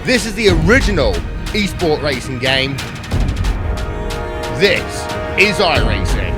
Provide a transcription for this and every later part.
This is the original esport racing game. This is iRacing.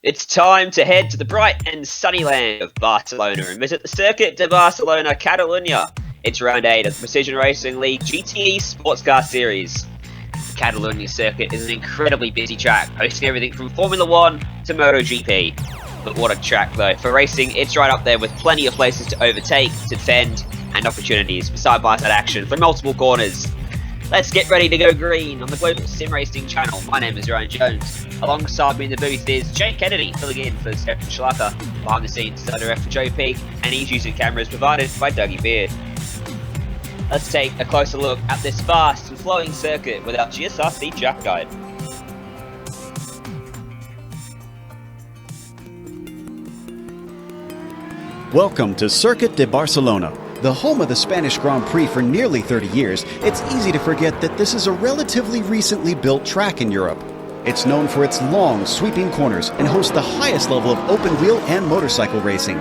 It's time to head to the bright and sunny land of Barcelona and visit the Circuit de Barcelona-Catalunya. It's round 8 of the Precision Racing League GTE Sportscar Series. The Catalunya circuit is an incredibly busy track, hosting everything from Formula 1 to MotoGP. But what a track though. For racing, it's right up there with plenty of places to overtake, to defend, and opportunities for side-by-side action from multiple corners. Let's get ready to go green on the Global SimRacing channel. My name is Ryan Jones. Alongside me in the booth is Jake Kennedy, filling in for Stefan Schlacker. Behind the scenes is our director Joe Peak, and he's using cameras provided by Dougie Beard. Let's take a closer look at this fast and flowing circuit with our GSRC track guide. Welcome to Circuit de Barcelona. The home of the Spanish Grand Prix for nearly 30 years, it's easy to forget that this is a relatively recently built track in Europe. It's known for its long, sweeping corners and hosts the highest level of open-wheel and motorcycle racing.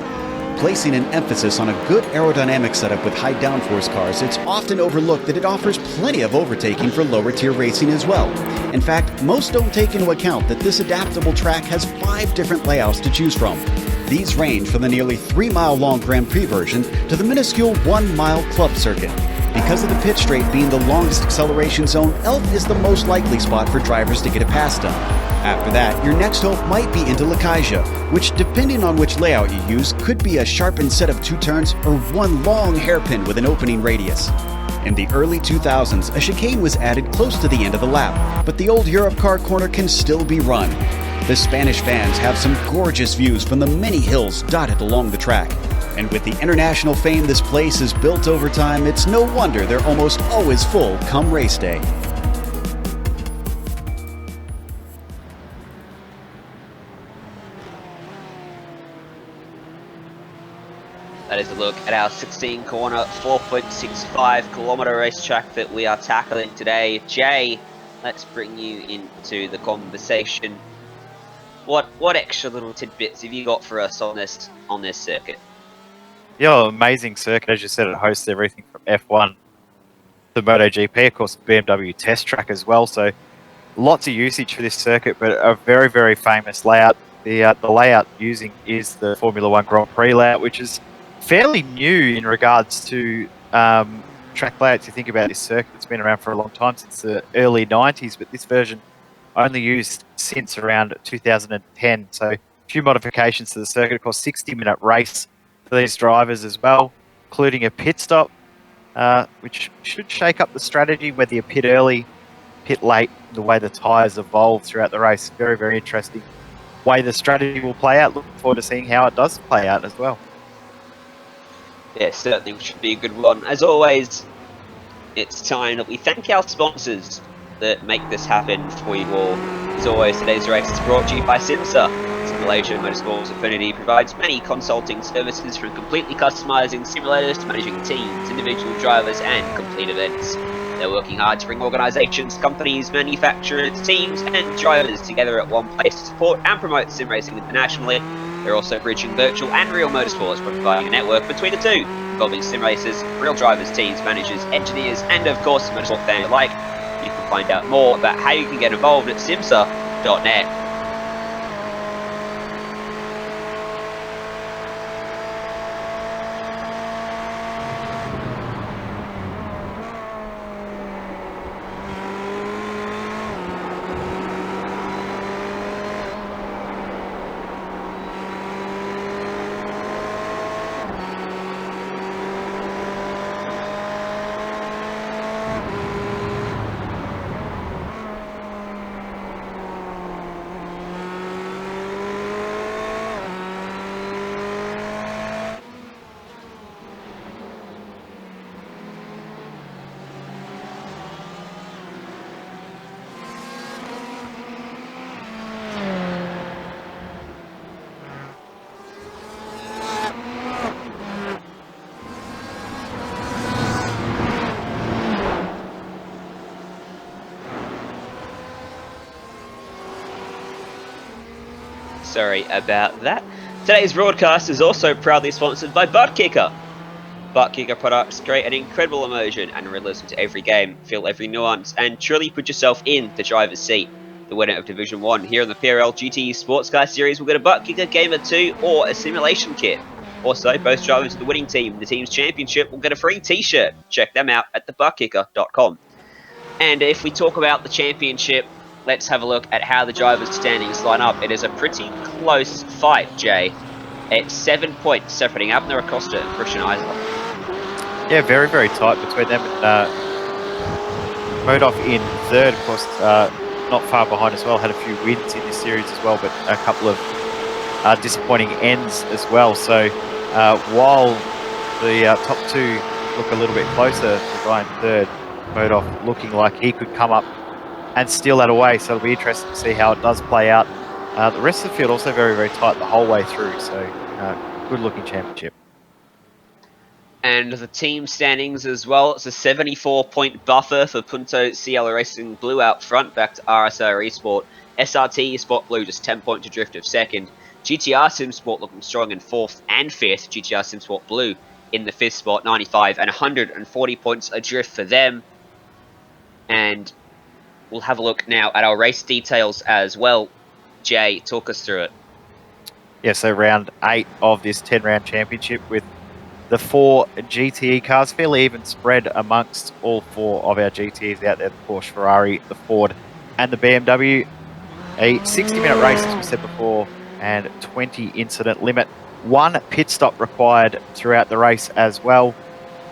Placing an emphasis on a good aerodynamic setup with high downforce cars, it's often overlooked that it offers plenty of overtaking for lower-tier racing as well. In fact, most don't take into account that this adaptable track has 5 different layouts to choose from. These range from the nearly 3-mile-long Grand Prix version to the minuscule 1-mile club circuit. Because of the pit straight being the longest acceleration zone, Elf is the most likely spot for drivers to get a pass done. After that, your next hope might be into Lakaja, which, depending on which layout you use, could be a sharpened set of 2 turns or one long hairpin with an opening radius. In the early 2000s, a chicane was added close to the end of the lap, but the old Europe car corner can still be run. The Spanish fans have some gorgeous views from the many hills dotted along the track. And with the international fame this place has built over time, it's no wonder they're almost always full come race day. That is a look at our 16-corner, 4.65 kilometre racetrack that we are tackling today. Jay, let's bring you into the conversation. What extra little tidbits have you got for us on this circuit? Yeah, amazing circuit. As you said, it hosts everything from F1 to MotoGP, of course, BMW test track as well. So lots of usage for this circuit, but a very, very famous layout. The layout using is the Formula 1 Grand Prix layout, which is fairly new in regards to track layouts. You think about this circuit, it's been around for a long time, since the early 90s, but this version only used since around 2010. So a few modifications to the circuit. Of course, 60-minute race for these drivers as well, including a pit stop, which should shake up the strategy, whether you pit early pit late, the way the tyres evolve throughout the race. Very, very interesting way the strategy will play out. Looking forward to seeing how it does play out as well. Yeah, certainly should be a good one. As always, it's time that we thank our sponsors that make this happen for you all. As always, today's race is brought to you by SimMSA. Malaysia MotorSports Affinity provides many consulting services, from completely customizing simulators to managing teams, individual drivers, and complete events. They're working hard to bring organisations, companies, manufacturers, teams, and drivers together at one place to support and promote sim racing internationally. They're also bridging virtual and real motorsports by providing a network between the two, involving sim racers, real drivers, teams, managers, engineers, and of course motorsport fans alike. You can find out more about how you can get involved at SIMMSA.net. Sorry about that. Today's broadcast is also proudly sponsored by ButtKicker. ButtKicker products create an incredible immersion and realism to every game. Feel every nuance and truly put yourself in the driver's seat. The winner of Division 1 here in the PRL GTE Sportscar Series will get a ButtKicker Gamer 2 or a simulation kit. Also, both drivers of the winning team in the team's championship will get a free t-shirt. Check them out at thebuttkicker.com. And if we talk about the championship, let's have a look at how the drivers' standings line up. It is a pretty close fight, Jay. It's 7 points separating Abner Acosta and Christian Eisler. Yeah, very, very tight between them. And Modov in third, of course, not far behind as well. Had a few wins in this series as well, but a couple of disappointing ends as well. So while the top two look a little bit closer to Ryan third, Modov looking like he could come up and steal that away. So it'll be interesting to see how it does play out. The rest of the field also very, very tight the whole way through. So good looking championship. And the team standings as well. It's a 74-point buffer for Punto CL Racing Blue out front, back to RSR Esport. SRT Sport Blue just 10 points adrift of second. GTR SimSport looking strong in fourth and fifth. GTR SimSport Blue in the fifth spot, 95 and 140 points adrift for them. And we'll have a look now at our race details as well. Jay, talk us through it. Yeah, so round 8 of this 10-round championship with the 4 GTE cars, fairly even spread amongst all 4 of our GTEs out there, the Porsche, Ferrari, the Ford and the BMW. A 60-minute race, as we said before, and 20 incident limit. 1 pit stop required throughout the race as well.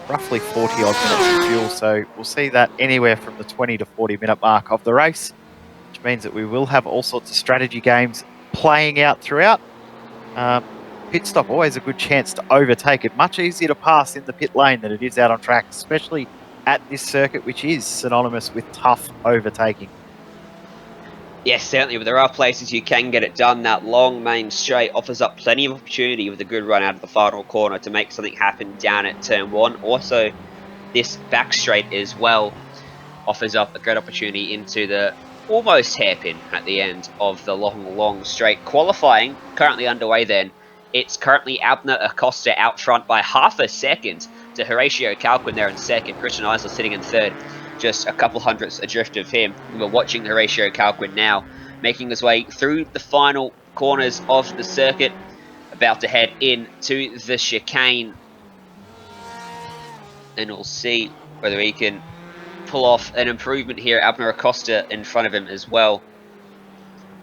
Roughly 40 odd minutes of fuel, so we'll see that anywhere from the 20 to 40 minute mark of the race, which means that we will have all sorts of strategy games playing out throughout. Pit stop, always a good chance to overtake it. Much easier to pass in the pit lane than it is out on track, especially at this circuit, which is synonymous with tough overtaking. Yes, certainly, but there are places you can get it done. That long main straight offers up plenty of opportunity with a good run out of the final corner to make something happen down at turn 1. Also, this back straight as well offers up a great opportunity into the almost hairpin at the end of the long straight. Qualifying currently underway then. It's currently Abner Acosta out front by half a second to Horatio Calquin there in second. Christian Eisler sitting in third, just a couple hundredths adrift of him. We're watching Horatio Calquin now making his way through the final corners of the circuit, about to head into the chicane. And we'll see whether he can pull off an improvement here. Abner Acosta in front of him as well.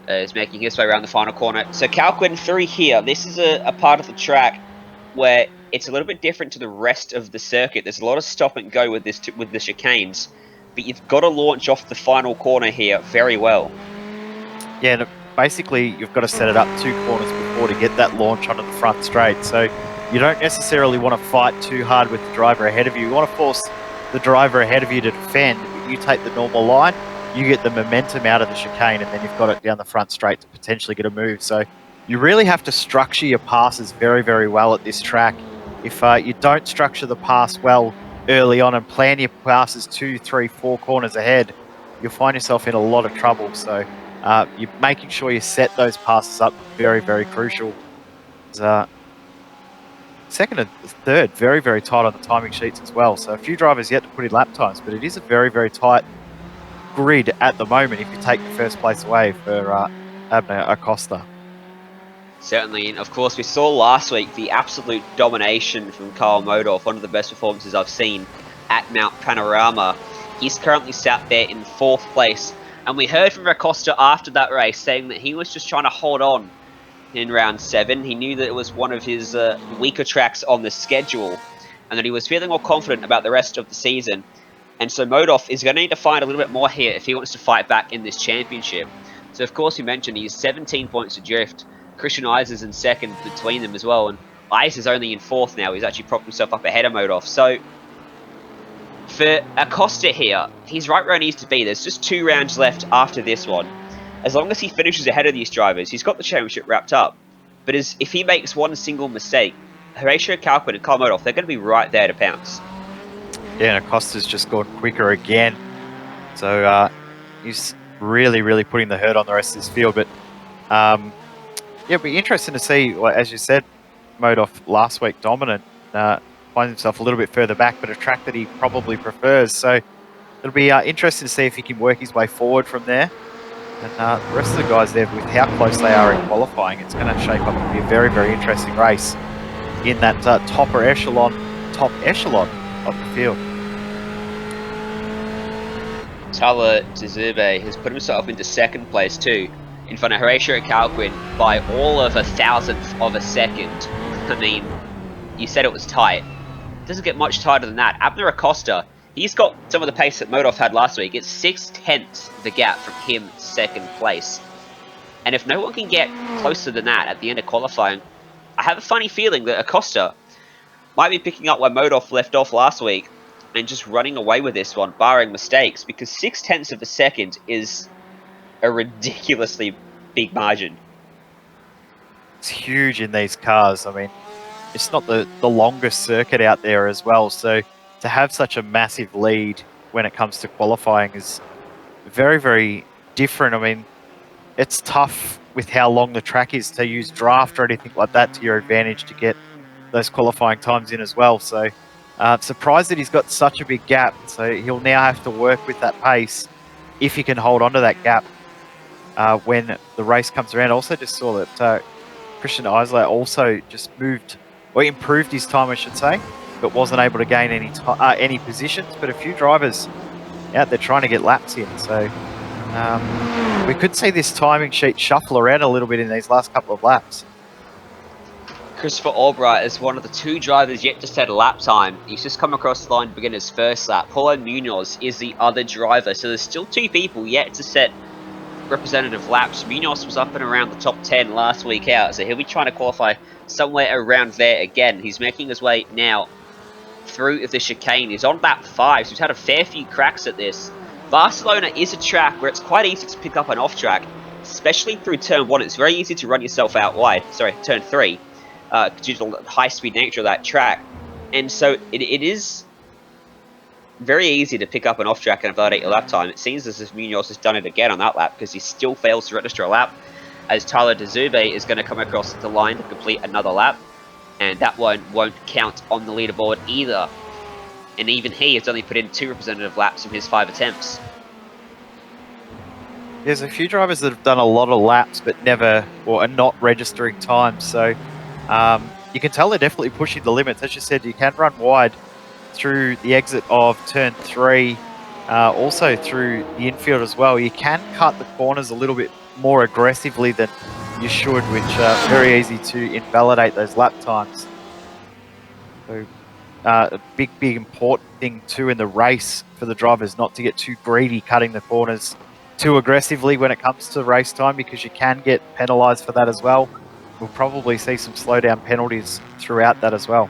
Is making his way around the final corner. So Calquin through here. This is a part of the track where it's a little bit different to the rest of the circuit. There's a lot of stop and go with this with the chicanes. but you've got to launch off the final corner here very well. Yeah, and basically you've got to set it up 2 corners before to get that launch onto the front straight. So you don't necessarily want to fight too hard with the driver ahead of you. You want to force the driver ahead of you to defend. You take the normal line, you get the momentum out of the chicane, and then you've got it down the front straight to potentially get a move. So you really have to structure your passes very, very well at this track. If you don't structure the pass well early on and plan your passes 2, 3, 4 corners ahead, you'll find yourself in a lot of trouble. So you're making sure you set those passes up very, very crucial. Second and third, very, very tight on the timing sheets as well. So a few drivers yet to put in lap times, but it is a very, very tight grid at the moment if you take the first place away for Abner Acosta. Certainly, and of course we saw last week the absolute domination from Kyle Modorf, one of the best performances I've seen at Mount Panorama. He's currently sat there in 4th place, and we heard from Acosta after that race saying that he was just trying to hold on in round 7. He knew that it was one of his weaker tracks on the schedule, and that he was feeling more confident about the rest of the season. And so Modorf is going to need to find a little bit more here if he wants to fight back in this championship. So of course we mentioned he's 17 points adrift. Christian Eis is in 2nd between them as well, and Eis is only in 4th now. He's actually propped himself up ahead of Modorf. So for Acosta here, he's right where he needs to be. There's just 2 rounds left after this one. As long as he finishes ahead of these drivers, he's got the championship wrapped up. But if he makes one single mistake, Horatio Kalkin and Kyle Modorf, they're going to be right there to pounce. Yeah, and Acosta's just gone quicker again. So he's really, really putting the hurt on the rest of this field. But yeah, it'll be interesting to see, as you said, Modorf last week dominant, finds himself a little bit further back, but a track that he probably prefers. So it'll be interesting to see if he can work his way forward from there. And the rest of the guys there, with how close they are in qualifying, it's going to shape up to be a very, very interesting race in that top echelon of the field. Tyler Dzube has put himself into 2nd place too, in front of Horatio Kalkin by all of 1,000th of a second. I mean, you said it was tight. It doesn't get much tighter than that. Abner Acosta, he's got some of the pace that Modorf had last week. It's 6/10 the gap from him to 2nd place. And if no one can get closer than that at the end of qualifying, I have a funny feeling that Acosta might be picking up where Modorf left off last week and just running away with this one, barring mistakes, because 6/10 of a second is a ridiculously big margin. It's huge in these cars. I mean, it's not the longest circuit out there as well, so to have such a massive lead when it comes to qualifying is very, very different. I mean, it's tough with how long the track is to use draft or anything like that to your advantage to get those qualifying times in as well. So surprised that he's got such a big gap. So he'll now have to work with that pace if he can hold on to that gap when the race comes around. I also just saw that Christian Eisler also just improved his time, I should say, but wasn't able to gain any positions. But a few drivers out there trying to get laps in. So we could see this timing sheet shuffle around a little bit in these last couple of laps. Christopher Albright is one of the 2 drivers yet to set a lap time. He's just come across the line to begin his first lap. Paulo Munoz is the other driver, so there's still 2 people yet to set representative laps. Munoz was up and around the top 10 last week out, so he'll be trying to qualify somewhere around there again. He's making his way now through the chicane. He's on lap 5, so he's had a fair few cracks at this. Barcelona is a track where it's quite easy to pick up an off track, especially through turn 1. It's very easy to run yourself out wide. Sorry, turn 3. Due to the high-speed nature of that track. And so it is very easy to pick up an off-track and validate your lap time. It seems as if Munoz has done it again on that lap, because he still fails to register a lap, as Tyler Dzube is going to come across the line to complete another lap, and that one won't count on the leaderboard either. And even he has only put in 2 representative laps from his 5 attempts. There's a few drivers that have done a lot of laps but are not registering times, so you can tell they're definitely pushing the limits. As you said, you can run wide through the exit of turn 3, also through the infield as well. You can cut the corners a little bit more aggressively than you should, which very easy to invalidate those lap times. So a big important thing too in the race for the drivers, not to get too greedy cutting the corners too aggressively when it comes to race time, because you can get penalised for that as well. We'll probably see some slowdown penalties throughout that as well.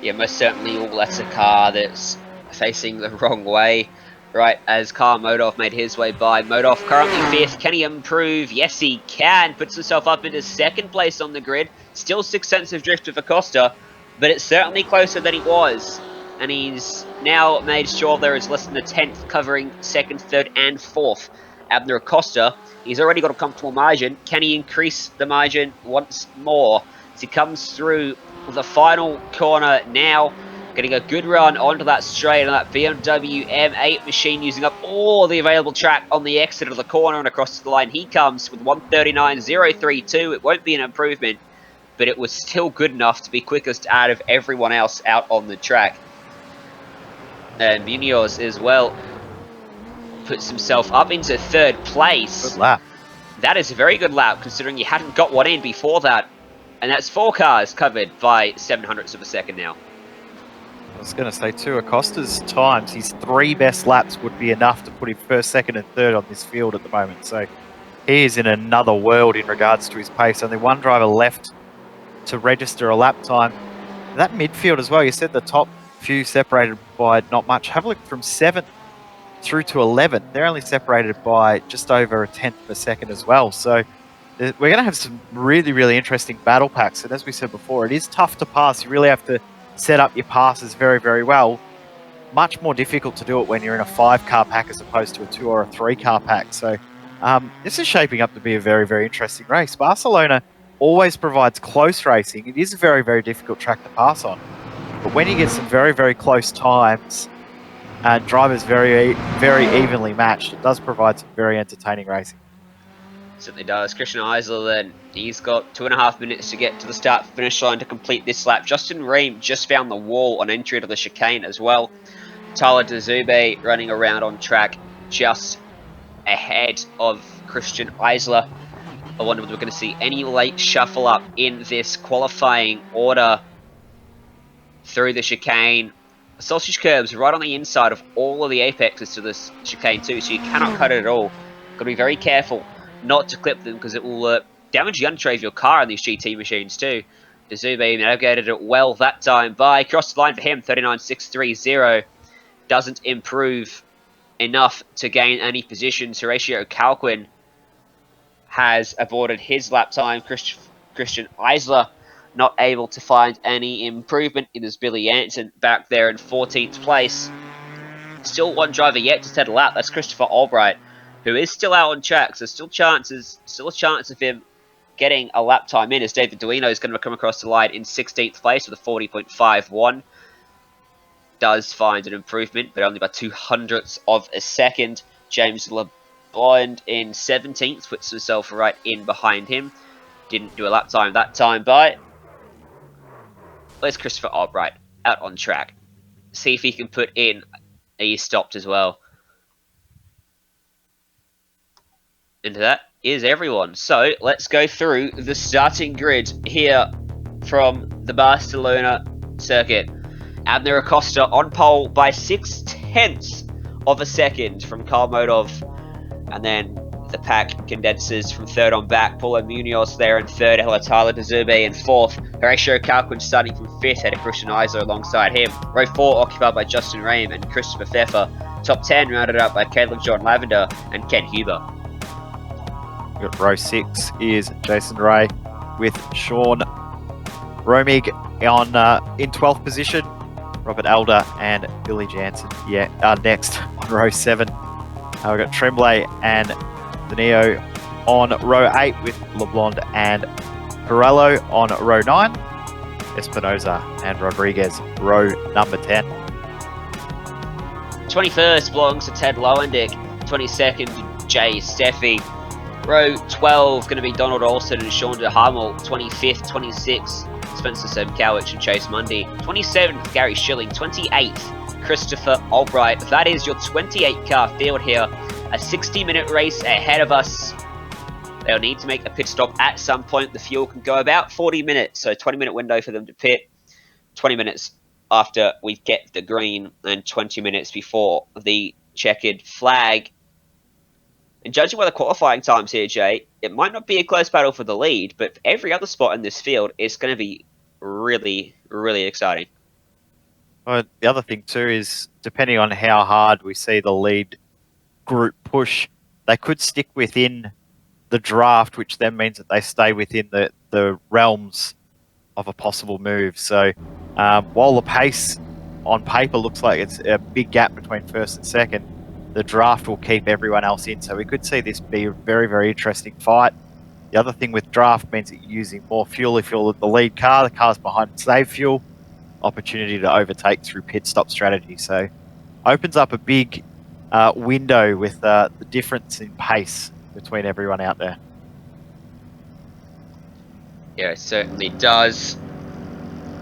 Yeah, most certainly all that's a car that's facing the wrong way. Right, as Karl Modov made his way by. Modov currently 5th. Can he improve? Yes, he can. Puts himself up into 2nd place on the grid. Still 6 cents of drift of Acosta, but it's certainly closer than he was. And he's now made sure there is less than a 10th covering 2nd, 3rd, and 4th. Abner Acosta, he's already got a comfortable margin. Can he increase the margin once more as he comes through the final corner now? Getting a good run onto that straight on that BMW M8 machine, using up all the available track on the exit of the corner, and across the line he comes with 139.032. It won't be an improvement, but it was still good enough to be quickest out of everyone else out on the track. And Munoz as well puts himself up into 3rd place. Good lap. That is a very good lap, considering you hadn't got one in before that. And that's 4 cars covered by 700ths of a second now. I was going to say too, Acosta's times, his 3 best laps would be enough to put him 1st, 2nd and 3rd on this field at the moment. So he is in another world in regards to his pace. Only one driver left to register a lap time. That midfield as well, you said the top few separated by not much. Have a look from 7th through to 11th. They're only separated by just over a 10th of a second as well. So we're going to have some really interesting battle packs. And as we said before, it is tough to pass. You really have to set up your passes very well. Much more difficult to do it when you're in a 5-car pack as opposed to a 2 or a 3-car pack. So this is shaping up to be a very interesting race. Barcelona always provides close racing. It is a very difficult track to pass on. But when you get some very close times and drivers very evenly matched, it does provide some very entertaining racing. Certainly does. Christian Eisler then, he's got 2.5 minutes to get to the start-finish line to complete this lap. Justin Ream just found the wall on entry to the chicane as well. Tyler DeZube running around on track just ahead of Christian Eisler. I wonder if we're going to see any late shuffle up in this qualifying order through the chicane. Sausage curbs right on the inside of all of the apexes to this chicane too, so you cannot cut it at all. Got to be very careful not to clip them, because it will damage the undertray of your car on these GT machines too. DeZube navigated it well that time by. Cross the line for him, 39.630. Doesn't improve enough to gain any positions. Horatio Calquin has aborted his lap time. Christian Eisler not able to find any improvement. It is Billy Jansen back there in 14th place. Still one driver yet to set a lap. That's Christopher Albright, who is still out on track. So still a chance of him getting a lap time in, as David Duino is going to come across the line in 16th place with a 40.51. Does find an improvement, but only by 0.02 of a second. James LeBond in 17th, puts himself right in behind him. Didn't do a lap time that time, but where's Christopher Albright out on track? See if he can put in. He stopped as well. And that is everyone. So let's go through the starting grid here from the Barcelona circuit. Abner Acosta on pole by 0.6 of a second from Karl Modov. And then the pack condenses from 3rd on back. Paulo Munoz there in 3rd. Hello, Tyler DeZube in 4th. Horatio Calquin starting from 5th, ahead of Christian Eisler alongside him. Row 4 occupied by Justin Ream and Christopher Pfeffer. Top 10 rounded up by Caleb John Lavender and Ken Huber. Row 6 is Jason Ray with Sean Romig in 12th position. Robert Elder and Billy Jansen next on row 7. We've got Tremblay and Danilo on row 8 with LeBlond and Perello on row 9. Espinoza and Rodriguez row number 10. 21st belongs to Ted Lowendick. 22nd, Jay Steffi. Row 12 going to be Donald Olsen and Sean DeHamel. 25th, 26th, Spencer Semkowicz and Chase Mundy. 27th, Gary Schilling. 28th, Christopher Albright. That is your 28 car field here. A 60-minute race ahead of us. They'll need to make a pit stop at some point. The fuel can go about 40 minutes, so 20-minute window for them to pit. 20 minutes after we get the green, and 20 minutes before the checkered flag. And judging by the qualifying times here, Jay, it might not be a close battle for the lead, but for every other spot in this field, it's going to be really, really exciting. Well, the other thing too is, depending on how hard we see the lead group push, they could stick within the draft, which then means that they stay within the realms of a possible move. So while the pace on paper looks like it's a big gap between first and second, the draft will keep everyone else in. So we could see this be a very, very interesting fight. The other thing with draft means that you're using more fuel. If you're the lead car, the car's behind, save fuel, opportunity to overtake through pit stop strategy. So opens up a big window with the difference in pace between everyone out there. Yeah, it certainly does.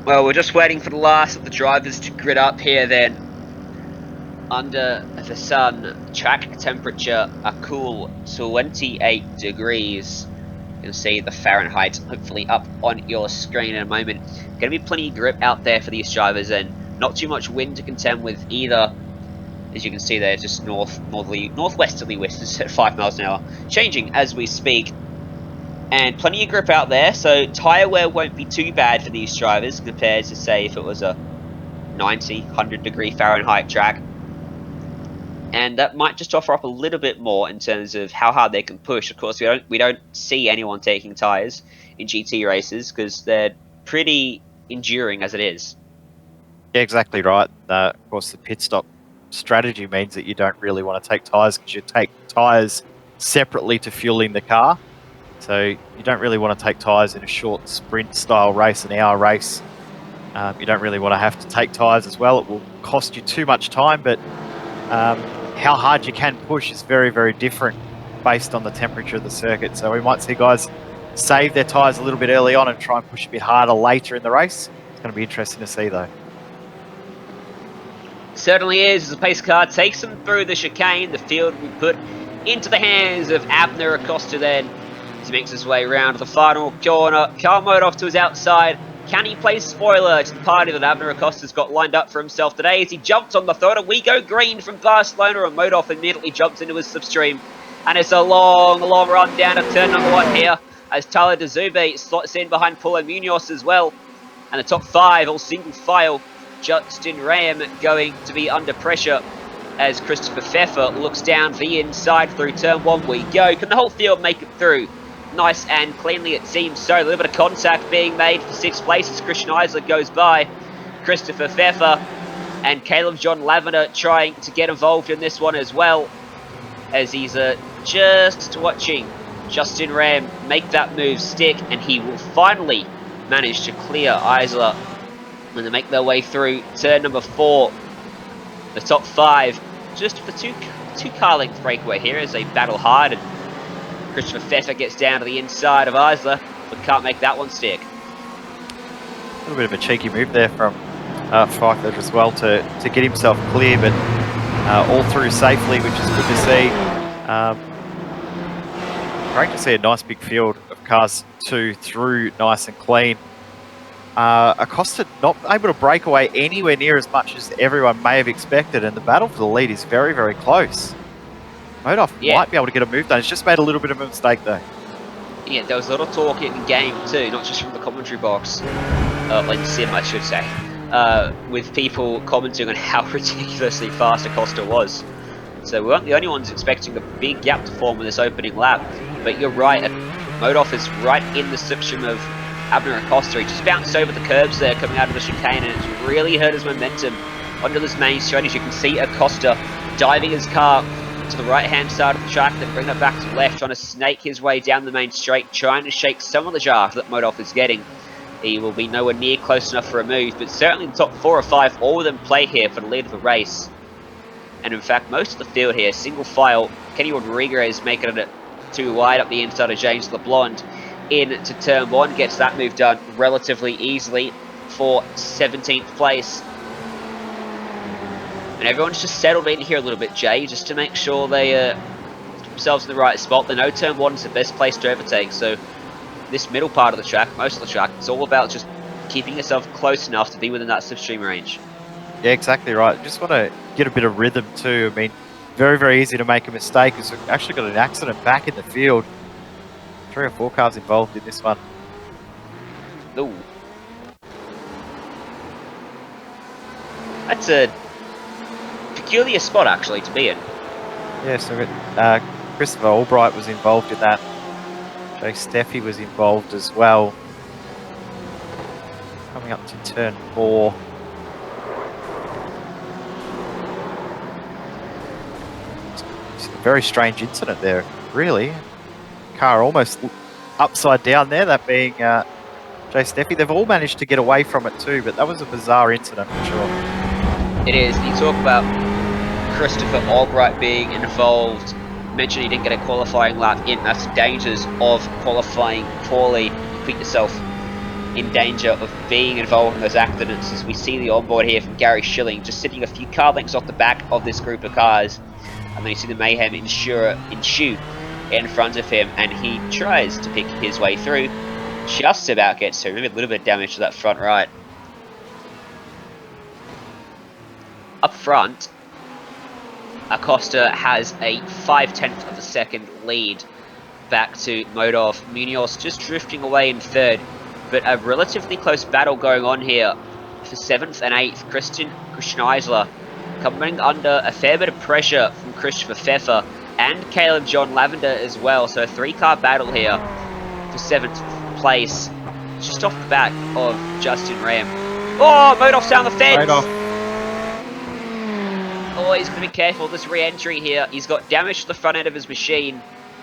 Well, we're just waiting for the last of the drivers to grid up here then. Under the sun, track temperature a cool 28 degrees. You can see the Fahrenheit hopefully up on your screen in a moment. Going to be plenty of grip out there for these drivers, and not too much wind to contend with either. As you can see there, just northwesterly winds at 5 miles an hour. Changing as we speak. And plenty of grip out there, so tyre wear won't be too bad for these drivers compared to, say, if it was a 90, 100 degree Fahrenheit track. And that might just offer up a little bit more in terms of how hard they can push. Of course, we don't see anyone taking tyres in GT races because they're pretty enduring as it is. Yeah, exactly right. Of course, the pit stop strategy means that you don't really want to take tyres because you take tyres separately to fueling the car. So you don't really want to take tyres in a short sprint style race, an hour race. You don't really want to have to take tyres as well. It will cost you too much time, but how hard you can push is very, very different based on the temperature of the circuit. So we might see guys save their tyres a little bit early on and try and push a bit harder later in the race. It's going to be interesting to see though. Certainly is. As the pace car takes them through the chicane, the field will be put into the hands of Abner Acosta then. As he makes his way around the final corner, Carl Modoff to his outside. Can he play spoiler to the party that Abner Acosta's got lined up for himself today as he jumps on the throttle? We go green from Barcelona, and Modoff immediately jumps into his slipstream. And it's a long, long run down to turn number 1 here as Tyler DeZube slots in behind Paulo Munoz as well. And the top 5 all single file. Justin Ram going to be under pressure as Christopher Pfeffer looks down the inside through turn 1 we go. Can the whole field make it through? Nice and cleanly it seems so. A little bit of contact being made for 6th place as Christian Eisler goes by. Christopher Pfeffer and Caleb John Lavender trying to get involved in this one as well, as he's just watching Justin Ram make that move stick, and he will finally manage to clear Eisler when they make their way through turn number 4. The top 5 just for two car length breakaway here as they battle hard, and Christopher Pfeffer gets down to the inside of Eisler, but can't make that one stick. A little bit of a cheeky move there from Pfeffer as well to get himself clear, but all through safely, which is good to see. Great to see a nice big field of cars 2 through nice and clean. Acosta not able to break away anywhere near as much as everyone may have expected, and the battle for the lead is very, very close. Modoff might be able to get a move done. He's just made a little bit of a mistake though. Yeah, there was a lot of talk in the game too, not just from the commentary box, in sim I should say, with people commenting on how ridiculously fast Acosta was. So we weren't the only ones expecting a big gap to form in this opening lap, but you're right, Modoff is right in the slipstream of Abner Acosta. He just bounced over the curbs there coming out of the chicane, and it's really hurt his momentum onto this main straight. As you can see, Acosta diving his car to the right hand side of the track, then bring it back to the left, trying to snake his way down the main straight, trying to shake some of the draft that Modoff is getting. He will be nowhere near close enough for a move, but certainly the top 4 or 5, all of them play here for the lead of the race. And in fact, most of the field here, single file, Kenny Rodriguez making it too wide up the inside of James LeBlond into turn 1, gets that move done relatively easily for 17th place. And everyone's just settled in here a little bit, Jay, just to make sure they themselves in the right spot. They know turn 1 is the best place to overtake, so this middle part of the track, most of the track, it's all about just keeping yourself close enough to be within that slipstream range. Yeah, exactly right. Just want to get a bit of rhythm too. I mean, very, very easy to make a mistake because we've actually got an accident back in the field. 3 or 4 cars involved in this one. Ooh. That's a peculiar spot, actually, to be in. Yeah, so Christopher Albright was involved in that. Jay Steffi was involved as well. Coming up to turn 4. It's a very strange incident there, really. Car almost upside down there, that being Jay Steffi. They've all managed to get away from it too, but that was a bizarre incident for sure. It is. You talk about Christopher Albright being involved, mentioned he didn't get a qualifying lap in. That's the dangers of qualifying poorly. You put yourself in danger of being involved in those accidents, as we see the onboard here from Gary Schilling just sitting a few car lengths off the back of this group of cars, and then you see the mayhem ensue in front of him, and he tries to pick his way through, just about gets through, maybe a little bit of damage to that front right. Up front, Acosta has a 5/10 of a second lead back to Modov. Munoz just drifting away in 3rd, but a relatively close battle going on here for 7th and 8th. Christian Eisler coming under a fair bit of pressure from Christopher Pfeffer and Caleb John Lavender as well. So a 3-car battle here for 7th place, just off the back of Justin Ram. Oh, Modov's down the fence! Right off. Oh, he's going to be careful. This re-entry here. He's got damage to the front end of his machine.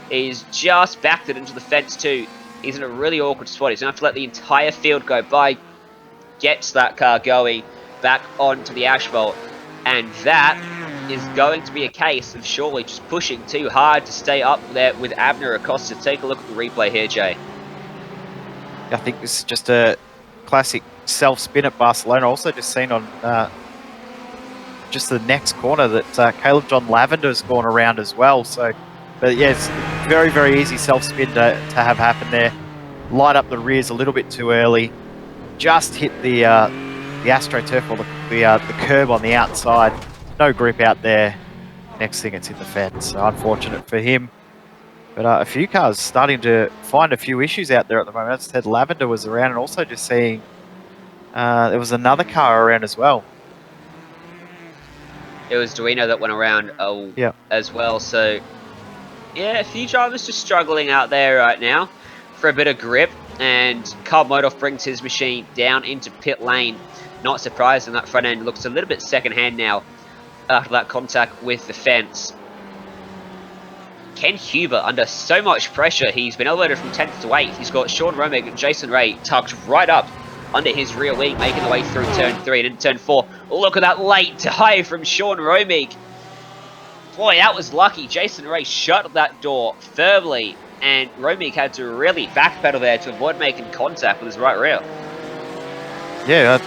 He's just backed it into the fence too. He's in a really awkward spot. He's going to have to let the entire field go by. Gets that car going back onto the asphalt. And that is going to be a case of surely just pushing too hard to stay up there with Abner Acosta. Take a look at the replay here, Jay. I think this is just a classic self-spin at Barcelona. Also just seen on just the next corner that Caleb John Lavender's gone around as well. So, but yeah, it's very, very easy self-spin to have happen there. Light up the rears a little bit too early. Just hit the AstroTurf or the curb on the outside. No grip out there. Next thing, it's in the fence. So unfortunate for him. But a few cars starting to find a few issues out there at the moment. As I said, Lavender was around, and also just seeing there was another car around as well. It was Duino that went around as well. So, yeah, a few drivers just struggling out there right now for a bit of grip. And Carl Modov brings his machine down into pit lane. Not surprising, that front end looks a little bit second-hand now after that contact with the fence. Ken Huber under so much pressure. He's been elevated from 10th to 8th. He's got Sean Romig and Jason Ray tucked right up under his rear wing, making the way through turn 3 and into turn 4. Look at that late dive from Sean Romig. Boy, that was lucky. Jason Ray shut that door firmly, and Romig had to really backpedal there to avoid making contact with his right rear. Yeah,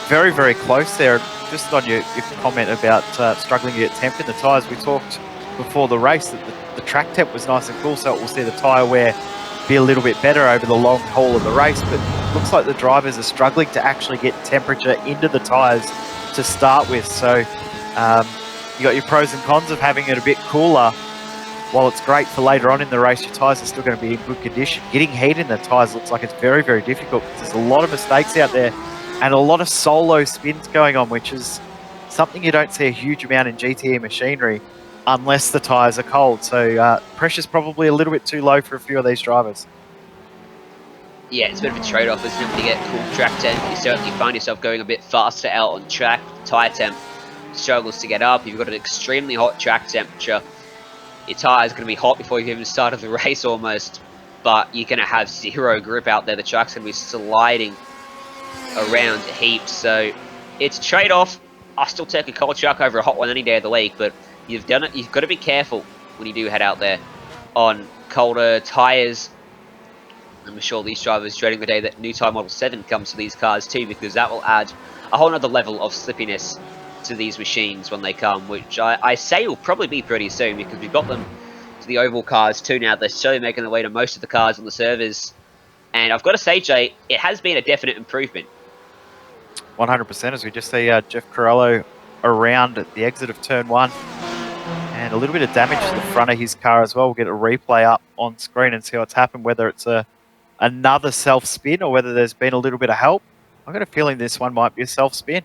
very, very close there. Just on your comment about struggling to get temp in the tyres, we talked before the race that the track temp was nice and cool, so we'll see the tyre wear be a little bit better over the long haul of the race, but looks like the drivers are struggling to actually get temperature into the tyres to start with. So you got your pros and cons of having it a bit cooler. While it's great for later on in the race, your tyres are still going to be in good condition. Getting heat in the tyres looks like it's very, very difficult because there's a lot of mistakes out there and a lot of solo spins going on, which is something you don't see a huge amount in GTE machinery unless the tyres are cold. So pressure's probably a little bit too low for a few of these drivers. Yeah, it's a bit of a trade-off, isn't it, when you get cool track temp. You certainly find yourself going a bit faster out on track. Tyre temp struggles to get up. You've got an extremely hot track temperature. Your tyre's going to be hot before you've even started the race almost, but you're going to have zero grip out there. The track's going to be sliding around heaps, so it's a trade-off. I'll still take a cold track over a hot one any day of the week, but you've got to be careful when you do head out there on colder tyres. I'm sure these drivers dreading the day that new tyre Model 7 comes to these cars too, because that will add a whole other level of slippiness to these machines when they come, which I say will probably be pretty soon, because we've got them the oval cars too now. They're slowly making their way to most of the cars on the servers. And I've got to say, Jay, it has been a definite improvement. 100%, as we just see Jeff Corello around at the exit of turn 1. And a little bit of damage to the front of his car as well. We'll get a replay up on screen and see what's happened, whether it's another self-spin or whether there's been a little bit of help. I've got a feeling this one might be a self-spin.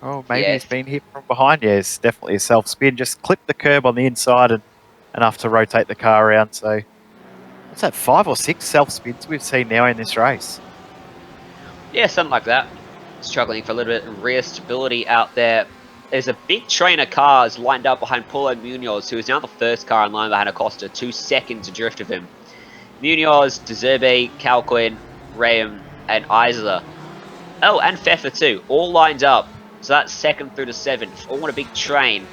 Oh, maybe he's been hit from behind. Yeah, it's definitely a self-spin. Just clip the curb on the inside and enough to rotate the car around. So, what's that, 5 or 6 self-spins we've seen now in this race? Yeah, something like that. Struggling for a little bit of rear stability out there. There's a big train of cars lined up behind Paulo Munoz, who is now the first car in line behind Acosta, 2 seconds adrift of him. Munoz, De Zerbe, Calquin, Rayam, and Isla. Oh, and Pfeffer too, all lined up. So that's 2nd through to 7th, all on a big train.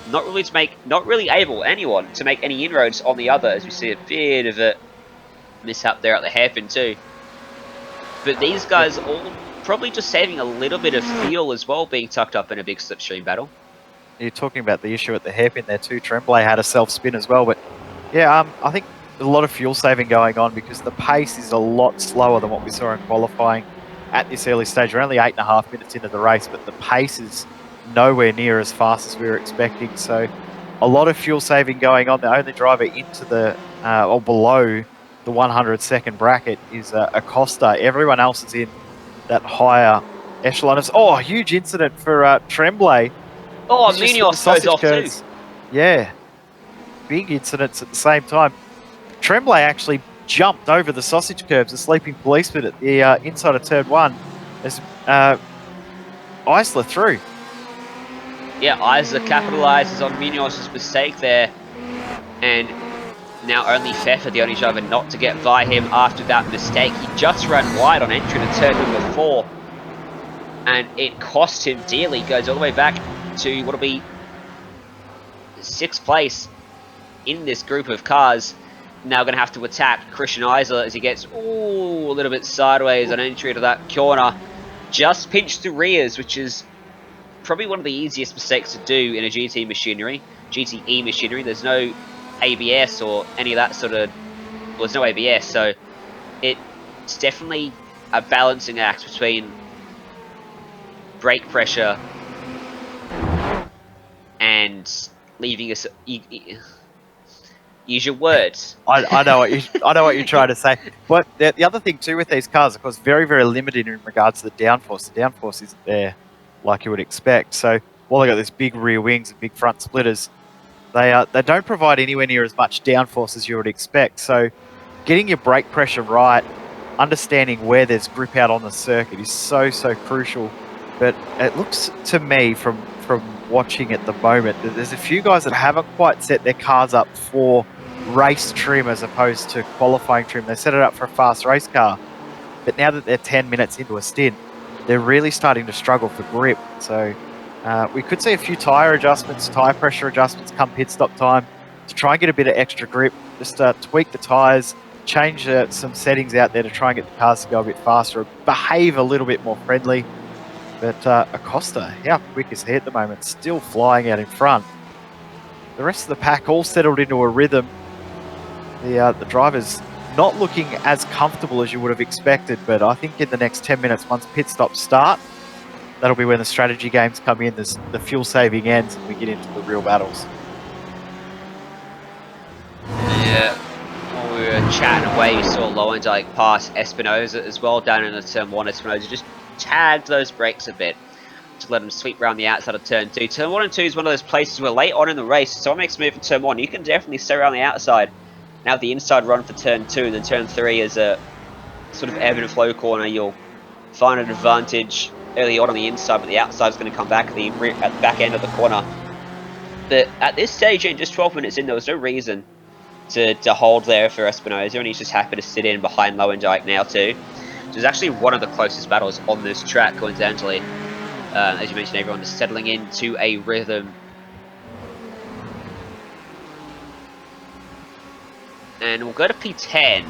Not really able, anyone, to make any inroads on the other, as we see a bit of a mishap there at the hairpin too. But these guys are all probably just saving a little bit of fuel as well, being tucked up in a big slipstream battle. You're talking about the issue at the hairpin there too. Tremblay had a self-spin as well, but yeah, I think there's a lot of fuel saving going on because the pace is a lot slower than what we saw in qualifying at this early stage. We're only 8.5 minutes into the race, but the pace is nowhere near as fast as we were expecting. So a lot of fuel saving going on. The only driver into the or below the 100-second bracket is Acosta. Everyone else is in that higher echelon. Oh, a huge incident for Tremblay. Oh, Munoz goes off too. Yeah, big incidents at the same time. Tremblay actually jumped over the sausage curbs, a sleeping policeman at the inside of turn 1 as Isla through. Yeah, Isla capitalizes on Munoz's mistake there, and now only Pfeffer, the only driver not to get by him after that mistake. He just ran wide on entry to turn number 4, and it cost him dearly. Goes all the way back to what'll be 6th place in this group of cars. Now going to have to attack Christian Isla as he gets a little bit sideways on entry to that corner. Just pinched the rears, which is probably one of the easiest mistakes to do in a GTE machinery. There's no ABS or any of that sort of... Well, there's no ABS, so it's definitely a balancing act between brake pressure and leaving us... Use your words. I know what you're trying to say. But the other thing too with these cars, of course, very, very limited in regards to the downforce. The downforce isn't there like you would expect. So while they got these big rear wings and big front splitters, they don't provide anywhere near as much downforce as you would expect. So getting your brake pressure right, understanding where there's grip out on the circuit is so crucial. But it looks to me from watching at the moment that there's a few guys that haven't quite set their cars up for race trim as opposed to qualifying trim. They set it up for a fast race car, but now that they're 10 minutes into a stint, they're really starting to struggle for grip. So we could see a few tyre adjustments, tyre pressure adjustments come pit stop time to try and get a bit of extra grip, just tweak the tyres, change some settings out there to try and get the cars to go a bit faster, behave a little bit more friendly. But Acosta, how quick is he at the moment? Still flying out in front. The rest of the pack all settled into a rhythm. The driver's not looking as comfortable as you would have expected, but I think in the next 10 minutes, once pit stops start, that'll be when the strategy games come in, the fuel saving ends, and we get into the real battles. Yeah, while we were chatting away, we saw Lowendyke pass Espinosa as well down in the turn 1. Espinosa just tagged those brakes a bit to let him sweep around the outside of turn 2. Turn 1 and 2 is one of those places where late on in the race, someone makes a move for turn 1, you can definitely stay around the outside. Now the inside run for turn 2, and then turn 3 is a sort of ebb and flow corner. You'll find an advantage early on the inside, but the outside is going to come back at the back end of the corner. But at this stage, in just 12 minutes in, there was no reason to hold there for Espinosa, and he's just happy to sit in behind Lowendyke now too. So it's actually one of the closest battles on this track, coincidentally. As you mentioned, everyone is settling into a rhythm. And we'll go to P10,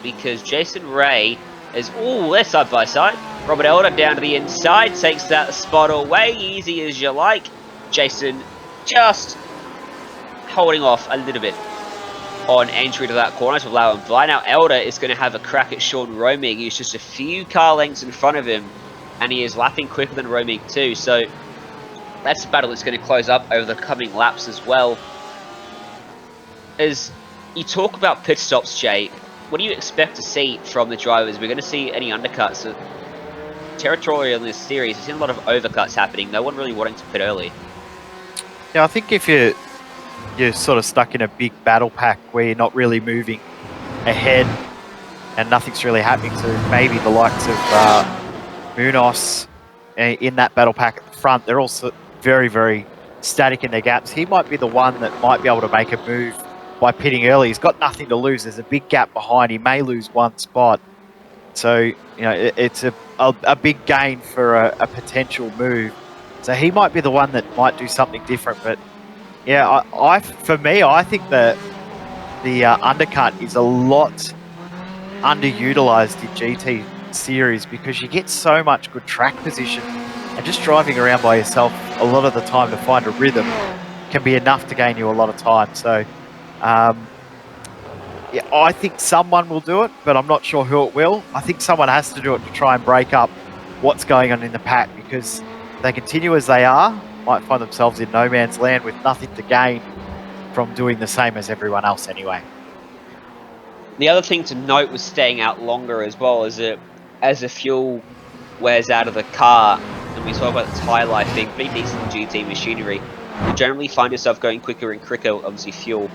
because Jason Ray is... Ooh, they're side by side. Robert Elder down to the inside, takes that spot away, easy as you like. Jason just holding off a little bit on entry to that corner to allow him by. Now Elder is going to have a crack at Sean Romig. He's just a few car lengths in front of him, and he is lapping quicker than Romig too. So that's a battle that's going to close up over the coming laps as well. As you talk about pit stops, Jay, what do you expect to see from the drivers? We're going to see any undercuts. Territorial in this series, there's seen a lot of overcuts happening. No one really wanting to pit early. Yeah, I think if you're sort of stuck in a big battle pack where you're not really moving ahead and nothing's really happening, so maybe the likes of Munoz in that battle pack at the front, they're also very, very static in their gaps. He might be the one that might be able to make a move by pitting early. He's got nothing to lose. There's a big gap behind. He may lose one spot. So, you know, it's a big gain for a potential move. So he might be the one that might do something different. But yeah, for me, I think that the undercut is a lot underutilized in GT series because you get so much good track position, and just driving around by yourself a lot of the time to find a rhythm can be enough to gain you a lot of time. So yeah, I think someone will do it, but I'm not sure who it will. I think someone has to do it to try and break up what's going on in the pack, because if they continue as they are, might find themselves in no man's land with nothing to gain from doing the same as everyone else anyway. The other thing to note was staying out longer as well, as the fuel wears out of the car, and we talk about the tyre life being pretty decent in GT machinery. You generally find yourself going quicker and quicker. Obviously fuel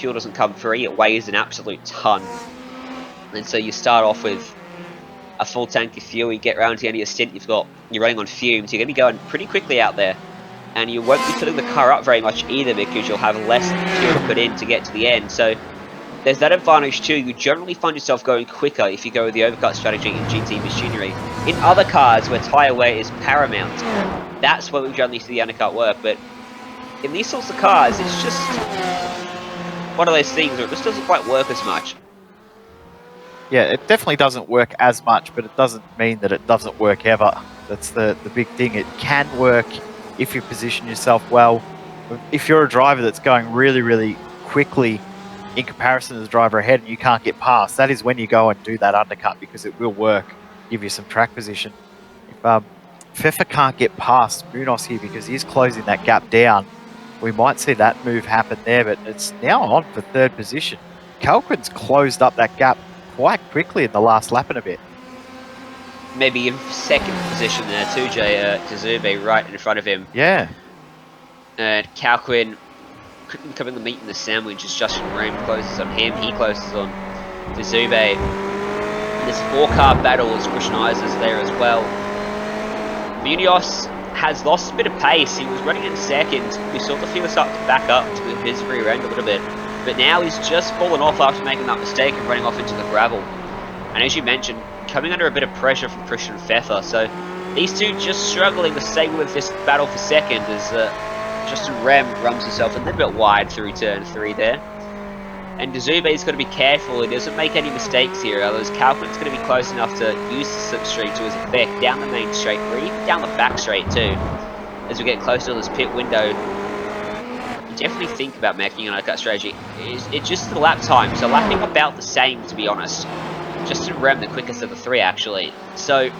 doesn't come free, it weighs an absolute ton, and so you start off with a full tank of fuel. You get around to the end of your stint, you're running on fumes, you're going to be going pretty quickly out there, and you won't be filling the car up very much either, because you'll have less fuel to put in to get to the end. So there's that advantage too. You generally find yourself going quicker if you go with the overcut strategy in GT machinery. In other cars where tyre wear is paramount, that's where we generally see the undercut work, but in these sorts of cars, it's just one of those things where it just doesn't quite work as much. Yeah, it definitely doesn't work as much, but it doesn't mean that it doesn't work ever. That's the big thing. It can work if you position yourself well. If you're a driver that's going really, really quickly in comparison to the driver ahead and you can't get past, that is when you go and do that undercut, because it will work, give you some track position. If Pfeffer can't get past Munoz here because he's closing that gap down, we might see that move happen there, but it's now on for third position. Kalquin's closed up that gap quite quickly in the last lap and a bit. Maybe in second position there too, Jay. Tazube right in front of him. Yeah. And Kalquin quickly becoming the meat in the sandwich as Justin Ream closes on him. He closes on Tazube. This 4-car battle as Christian Eisers there as well. Munoz has lost a bit of pace. He was running in second. We saw the field start to back up to his rear end a little bit, but now he's just fallen off after making that mistake and running off into the gravel. And as you mentioned, coming under a bit of pressure from Christian Pfeffer. So these two just struggling to stay with this battle for second as Justin Rem runs himself a little bit wide through turn 3 there. And Dazube's got to be careful he doesn't make any mistakes here, otherwise Kalquin's going to be close enough to use the slipstream to his effect down the main straight, or even down the back straight too. As we get closer to this pit window, you definitely think about making an undercut strategy. It's just the lap time, so lapping about the same, to be honest. Justin Rem the quickest of the 3 actually. So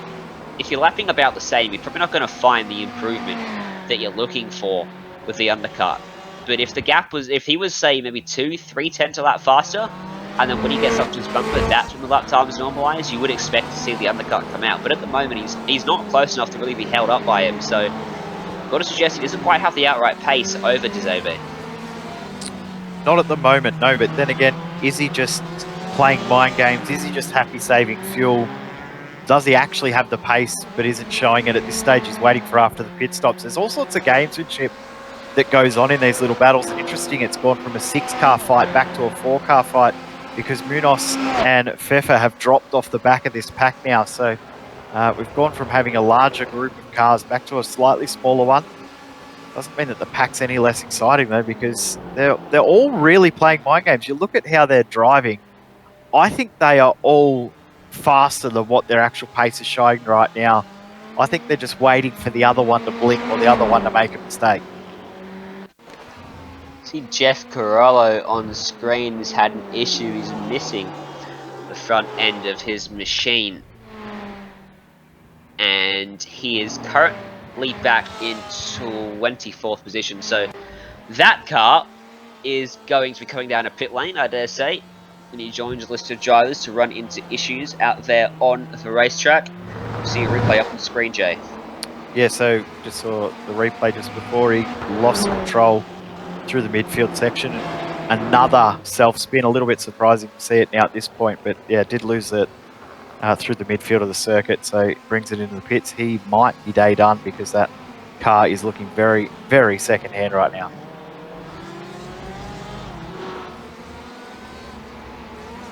if you're lapping about the same, you're probably not going to find the improvement that you're looking for with the undercut. But if the gap was, if he was say maybe 2-3 tenths a lap faster, and then when he gets up to his bumper, that's when the lap time is normalised, you would expect to see the undercut come out. But at the moment, he's not close enough to really be held up by him. So got to suggest he doesn't quite have the outright pace over Dazobe. Not at the moment, no. But then again, is he just playing mind games? Is he just happy saving fuel? Does he actually have the pace but isn't showing it at this stage? He's waiting for after the pit stops. There's all sorts of gamesmanship that goes on in these little battles. Interesting, it's gone from a 6-car fight back to a 4-car fight because Munoz and Pfeffer have dropped off the back of this pack now. So we've gone from having a larger group of cars back to a slightly smaller one. Doesn't mean that the pack's any less exciting though, because they're all really playing mind games. You look at how they're driving, I think they are all faster than what their actual pace is showing right now. I think they're just waiting for the other one to blink or the other one to make a mistake. See Jeff Carollo on screen has had an issue. He's missing the front end of his machine. And he is currently back in 24th position. So that car is going to be coming down a pit lane, I dare say. And he joins a list of drivers to run into issues out there on the racetrack. See a replay up on the screen, Jay. Yeah, so just saw the replay just before he lost control through the midfield section. Another self-spin, a little bit surprising to see it now at this point, but yeah, did lose it through the midfield of the circuit, so brings it into the pits. He might be day done because that car is looking very, very second-hand right now.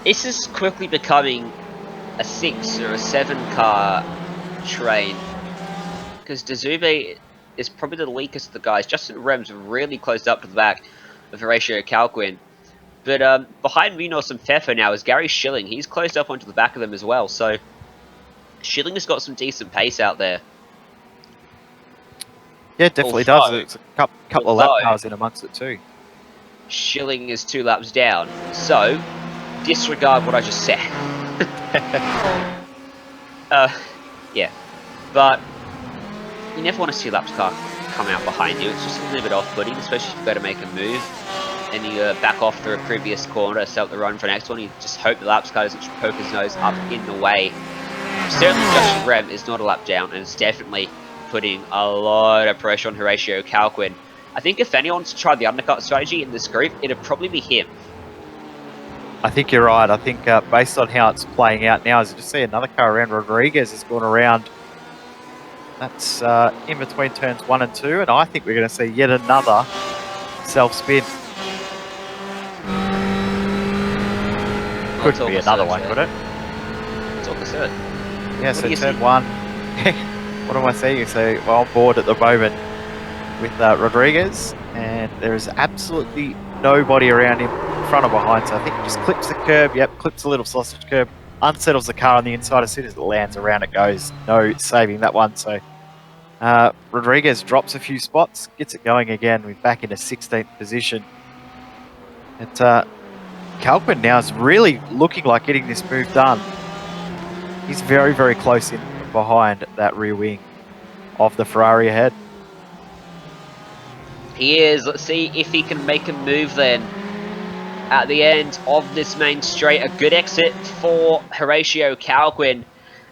This is quickly becoming a 6 or a 7 car train, because Dazube is probably the weakest of the guys. Justin Rem's really closed up to the back of Horatio Calquin. But behind Munoz and Pfeffer now is Gary Schilling. He's closed up onto the back of them as well, so Schilling has got some decent pace out there. Yeah, it definitely does. It's a couple of lap cars in amongst it too. Schilling is 2 laps down, so disregard what I just said. Yeah, but you never want to see a laps car come out behind you. It's just a little bit off-putting, especially if you've got to make a move and you back off through a previous corner to set up the run for the next one. You just hope the laps car doesn't poke his nose up in the way. Certainly Justin Rem is not a lap down, and it's definitely putting a lot of pressure on Horatio Calquin. I think if anyone's tried the undercut strategy in this group, it'd probably be him. I think you're right. I think based on how it's playing out now, as you just see another car around, Rodriguez has gone around. That's in between turns 1 and 2, and I think we're going to see yet another self-spin. Could be another one, could it? That's all I said. Yeah, so turn 1. What am I saying? So we're on board at the moment with Rodriguez, and there is absolutely nobody around him, front or behind, so I think he just clips the curb. Yep, clips a little sausage curb, unsettles the car on the inside. As soon as it lands, around it goes. No saving that one. So Rodriguez drops a few spots, gets it going again. We're back in a 16th position. Calquin now is really looking like getting this move done. He's very, very close in behind that rear wing of the Ferrari ahead. He is. Let's see if he can make a move then. At the end of this main straight, a good exit for Horatio Calquin,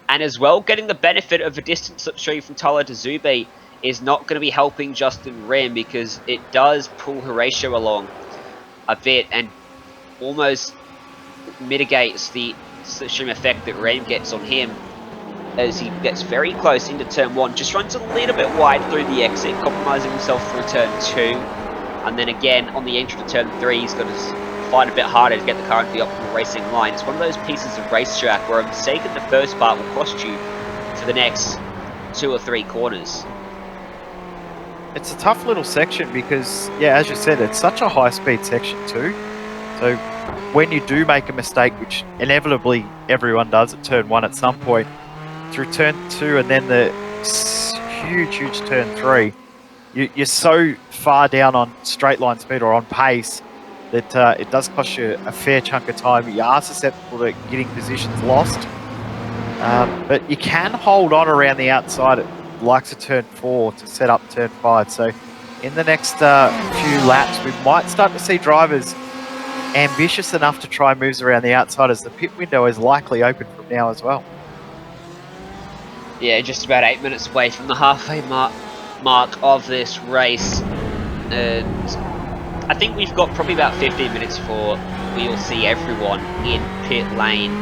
and as well getting the benefit of a distance slipstream from Tyler Dazube is not going to be helping Justin Rem, because it does pull Horatio along a bit and almost mitigates the slipstream effect that Rem gets on him as he gets very close into turn 1, just runs a little bit wide through the exit, compromising himself through turn 2, and then again on the entry to turn 3 he's got to fight a bit harder to get the car into the optimal racing line. It's one of those pieces of racetrack where a mistake in the first part will cost you for the next 2 or 3 corners. It's a tough little section because, yeah, as you said, it's such a high-speed section too. So when you do make a mistake, which inevitably everyone does at turn 1 at some point, through turn 2 and then the huge turn 3, you're so far down on straight line speed or on pace that it does cost you a fair chunk of time. You are susceptible to getting positions lost, but you can hold on around the outside at likes of turn 4 to set up turn 5. So in the next few laps, we might start to see drivers ambitious enough to try moves around the outside, as the pit window is likely open from now as well. Yeah, just about 8 minutes away from the halfway mark of this race, and I think we've got probably about 15 minutes before we'll see everyone in pit lane.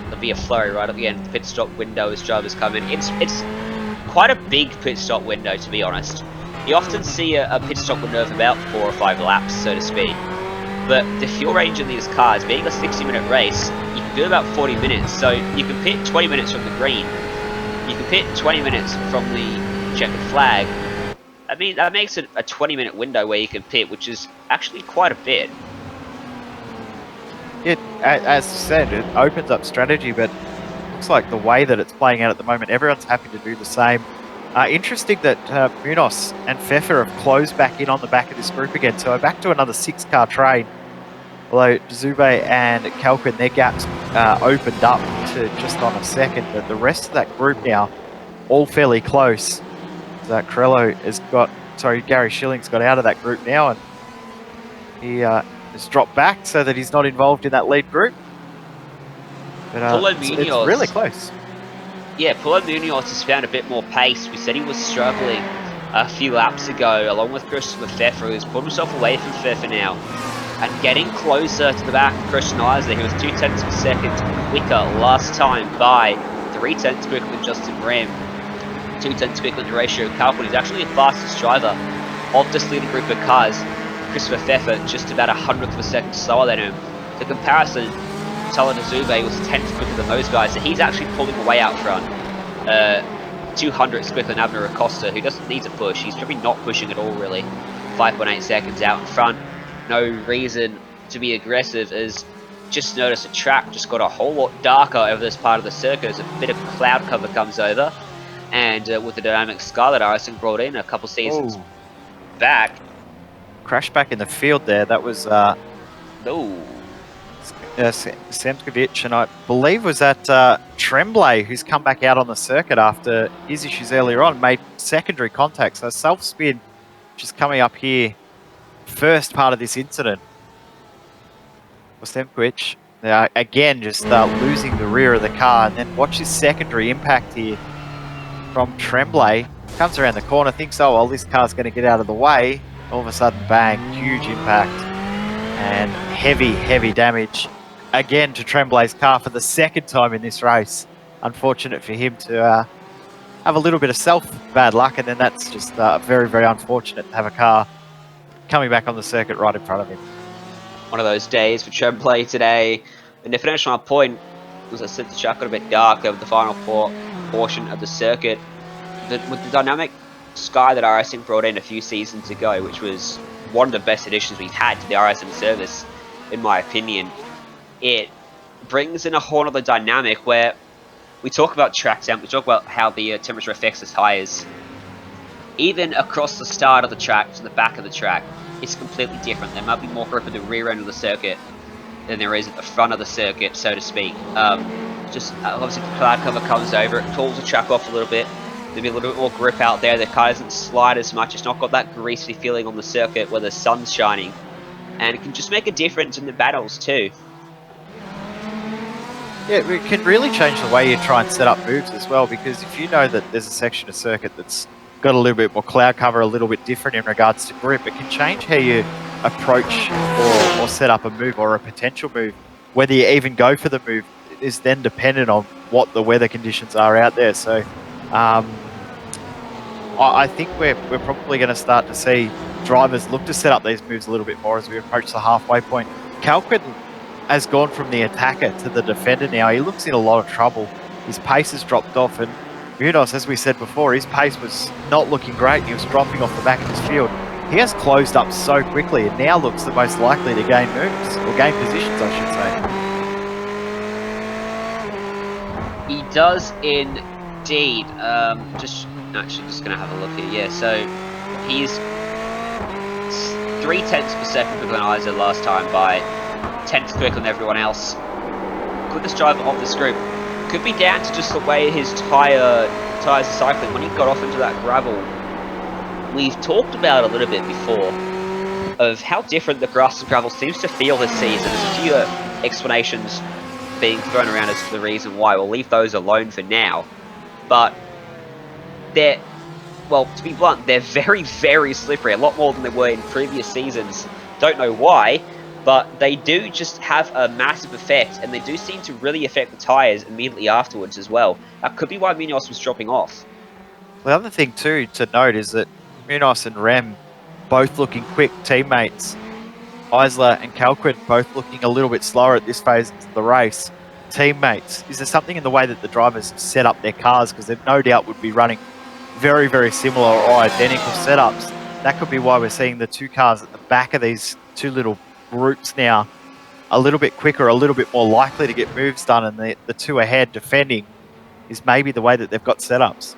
There'll be a flurry right at the end of the pit stop window as drivers come in. It's quite a big pit stop window, to be honest. You often see a pit stop window of about 4 or 5 laps, so to speak. But the fuel range in these cars, being a 60-minute race, you can do about 40 minutes. So you can pit 20 minutes from the green. You can pit 20 minutes from the checkered flag. I mean, that makes it a 20-minute window where you can pit, which is actually quite a bit. It, as I said, it opens up strategy, but it looks like the way that it's playing out at the moment, everyone's happy to do the same. Interesting that Munoz and Pfeffer have closed back in on the back of this group again. So back to another 6-car train. Although Zube and Kalkin, their gaps opened up to just on a second. But the rest of that group now, all fairly close. So Corello has Gary Schilling's got out of that group now, and he has dropped back so that he's not involved in that lead group. But it's really close. Yeah, Paulo Munoz has found a bit more pace. We said he was struggling a few laps ago, along with Christopher Pfeffer, who's pulled himself away from Pfeffer now, and getting closer to the back of Christian Isler, who was 0.2 of a second quicker last time by 0.3 quicker than Justin Ram, 0.2 quicker than Horatio Kalkin. He's actually the fastest driver of this leading group of cars. Christopher Pfeffer just about 100th of a second slower than him. The comparison, Talon Azube was 10th quicker than those guys, so he's actually pulling away out front. 200th quicker than Abner Acosta, who doesn't need to push. He's probably not pushing at all, really. 5.8 seconds out in front. No reason to be aggressive, as just noticed the track just got a whole lot darker over this part of the circuit as a bit of cloud cover comes over. And with the dynamic sky that iRacing brought in a couple seasons back. Crash back in the field there. That was Semkovic, and I believe was that Tremblay, who's come back out on the circuit after his issues earlier on, made secondary contact. So self-spin just coming up here, first part of this incident. Semkovic, again, just losing the rear of the car, and then watch his secondary impact here from Tremblay. Comes around the corner, thinks, oh, well, this car's going to get out of the way. All of a sudden, bang, huge impact and heavy damage. Again to Tremblay's car for the second time in this race. Unfortunate for him to have a little bit of bad luck, and then that's just very unfortunate to have a car coming back on the circuit right in front of him. One of those days for Tremblay today. And the finish line point, as I said, the track got a bit dark over the final portion of the circuit. With the dynamic sky that iRacing brought in a few seasons ago, which was one of the best additions we've had to the iRacing service, in my opinion, it brings in a whole other dynamic where we talk about track temp, we talk about how the temperature affects the tyres. Even across the start of the track to the back of the track, it's completely different. There might be more grip at the rear end of the circuit than there is at the front of the circuit, so to speak. Obviously the cloud cover comes over, it pulls the track off a little bit. There'll be a little bit more grip out there. The car doesn't slide as much. It's not got that greasy feeling on the circuit where the sun's shining. And it can just make a difference in the battles too. Yeah, it can really change the way you try and set up moves as well, because if you know that there's a section of circuit that's got a little bit more cloud cover, a little bit different in regards to grip, it can change how you approach or set up a move or a potential move. Whether you even go for the move is then dependent on what the weather conditions are out there. So I think we're probably going to start to see drivers look to set up these moves a little bit more as we approach the halfway point. Kalkin has gone from the attacker to the defender now. He looks in a lot of trouble. His pace has dropped off, and Munoz, as we said before, his pace was not looking great. He was dropping off the back of his field. He has closed up so quickly and now looks the most likely to gain moves, or gain positions, I should say. He does indeed. Just going to have a look here. Yeah, so he's 0.3 of a second quicker than Isaac last time by 10th quicker than everyone else. Quickest driver of this group. Could be down to just the way his tyres are cycling. When he got off into that gravel, we've talked about a little bit before of how different the grass and gravel seems to feel this season. There's a few explanations being thrown around as to the reason why. We'll leave those alone for now. But they're, well, to be blunt, they're very slippery. A lot more than they were in previous seasons. Don't know why, but they do just have a massive effect, and they do seem to really affect the tyres immediately afterwards as well. That could be why Munoz was dropping off. The other thing too to note is that Munoz and Rem both looking quick teammates. Isler and Kalkin both looking a little bit slower at this phase of the race. Teammates. Is there something in the way that the drivers set up their cars, because they no doubt would be running very similar or identical setups? That could be why we're seeing the two cars at the back of these two little groups now a little bit quicker, a little bit more likely to get moves done, and the two ahead defending is maybe the way that they've got setups.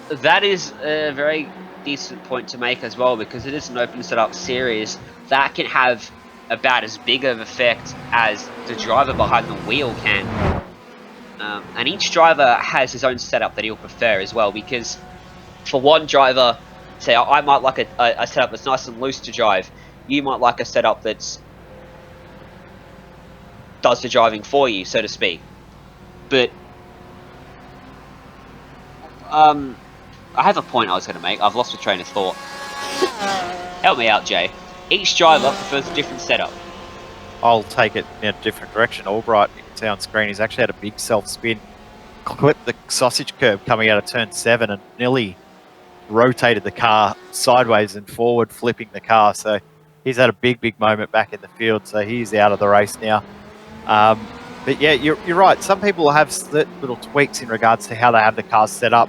That is a very decent point to make as well, because it is an open setup series that can have about as big of effect as the driver behind the wheel can. And each driver has his own setup that he'll prefer as well, because for one driver, say I might like a setup that's nice and loose to drive. You might like a setup that's does the driving for you, so to speak. But I have a point I was going to make. I've lost my train of thought. Help me out, Jay. Each driver prefers a different setup. I'll take it in a different direction. Albright, you can see on screen, he's actually had a big self-spin, clipped the sausage curve coming out of turn 7 and nearly rotated the car sideways and forward, flipping the car. So he's had a big moment back in the field. So he's out of the race now. But yeah, you're right. Some people have certain little tweaks in regards to how they have the cars set up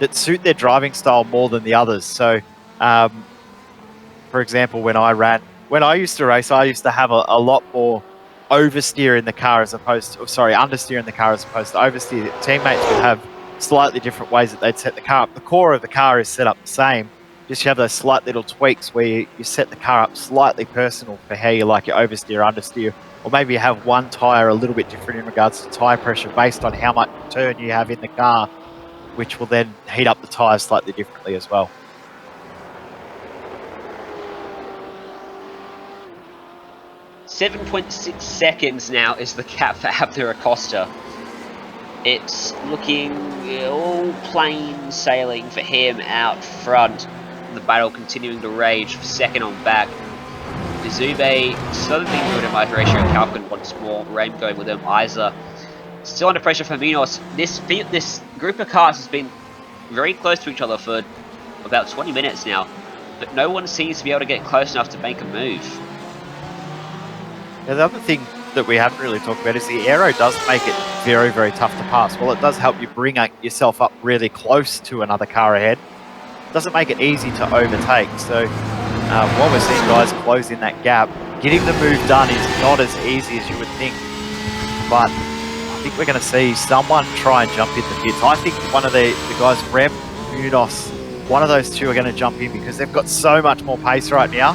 that suit their driving style more than the others. So, for example, when I used to race, I used to have a lot more oversteer in the car as opposed to, understeer in the car as opposed to oversteer. Teammates would have slightly different ways that they'd set the car up. The core of the car is set up the same. Just you have those slight little tweaks where you set the car up slightly personal for how you like your oversteer, understeer, or maybe you have one tyre a little bit different in regards to tyre pressure based on how much turn you have in the car, which will then heat up the tyres slightly differently as well. .6 seconds now is the gap for Abner Acosta. It's looking all plain sailing for him out front. The battle continuing to rage for second on back. Zube still being good at my ratio. Calvin once more. Rame going with him. Isa still under pressure for Munoz. This group of cars has been very close to each other for about 20 minutes now, but no one seems to be able to get close enough to make a move. Now, the other thing that we haven't really talked about is the aero does make it very tough to pass. While it does help you bring yourself up really close to another car ahead, it doesn't make it easy to overtake. So while we're seeing guys close in that gap, getting the move done is not as easy as you would think. But I think we're going to see someone try and jump in the pits. I think one of the guys, Rem, Munoz, one of those two are going to jump in because they've got so much more pace right now.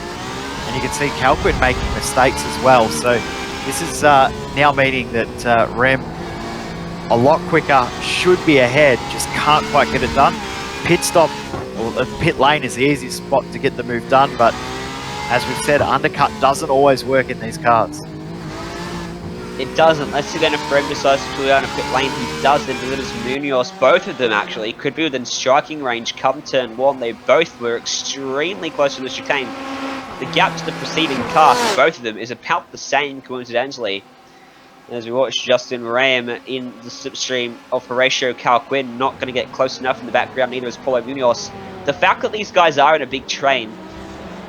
And you can see Calquin making mistakes as well. So this is now meaning that Rem, a lot quicker, should be ahead, just can't quite get it done. Pit stop, or pit lane is the easiest spot to get the move done, but as we've said, undercut doesn't always work in these cars. It doesn't, unless then if Rem decides to pull out a pit lane, he doesn't, and then as Munoz, both of them actually, could be within striking range come turn 1. They both were extremely close to the chicane. The gap to the preceding car for both of them is about the same, coincidentally. As we watch Justin Ram in the slipstream of Horatio Calquin, not going to get close enough in the background, neither is Paulo Munoz. The fact that these guys are in a big train,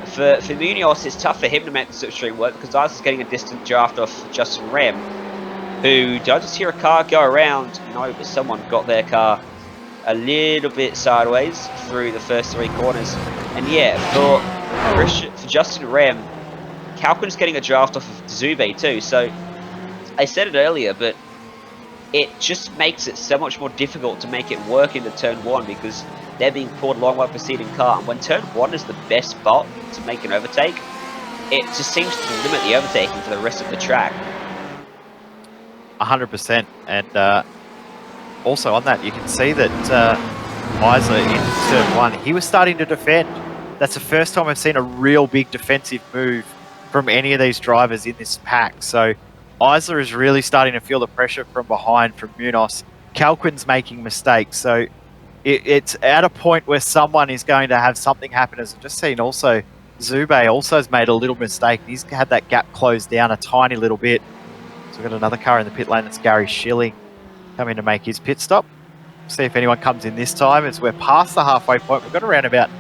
for Munoz, it's tough for him to make the slipstream work because Ice is getting a distant draft off Justin Ram, who, did I just hear a car go around? No, but someone got their car a little bit sideways through the first 3 corners. And yeah, for Justin Ram, Calquin's getting a draft off of Zube too, so I said it earlier, but it just makes it so much more difficult to make it work into turn 1 because they're being pulled along by the preceding car, and when turn 1 is the best spot to make an overtake, it just seems to limit the overtaking for the rest of the track. 100%, and also on that, you can see that Isa in turn 1, he was starting to defend. That's the first time I've seen a real big defensive move from any of these drivers in this pack. So Isa is really starting to feel the pressure from behind from Munoz. Calquin's making mistakes. So it's at a point where someone is going to have something happen. As I've just seen also, Zube also has made a little mistake. He's had that gap closed down a tiny little bit. So we've got another car in the pit lane. That's Gary Schilling coming to make his pit stop. See if anyone comes in this time as we're past the halfway point. We've got around about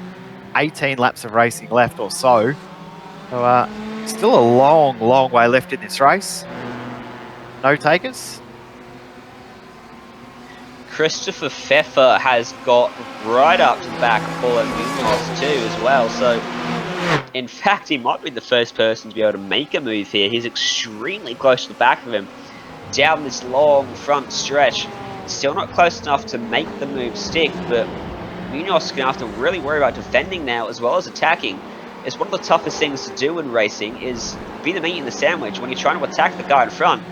18 laps of racing left or so. So still a long way left in this race. No takers. Christopher Pfeffer has got right up to the back of Paulo Munoz too as well. So, in fact, he might be the first person to be able to make a move here. He's extremely close to the back of him. Down this long front stretch. Still not close enough to make the move stick, but Munoz is going to have to really worry about defending now as well as attacking. It's one of the toughest things to do in racing, is be the meat in the sandwich when you're trying to attack the guy in front,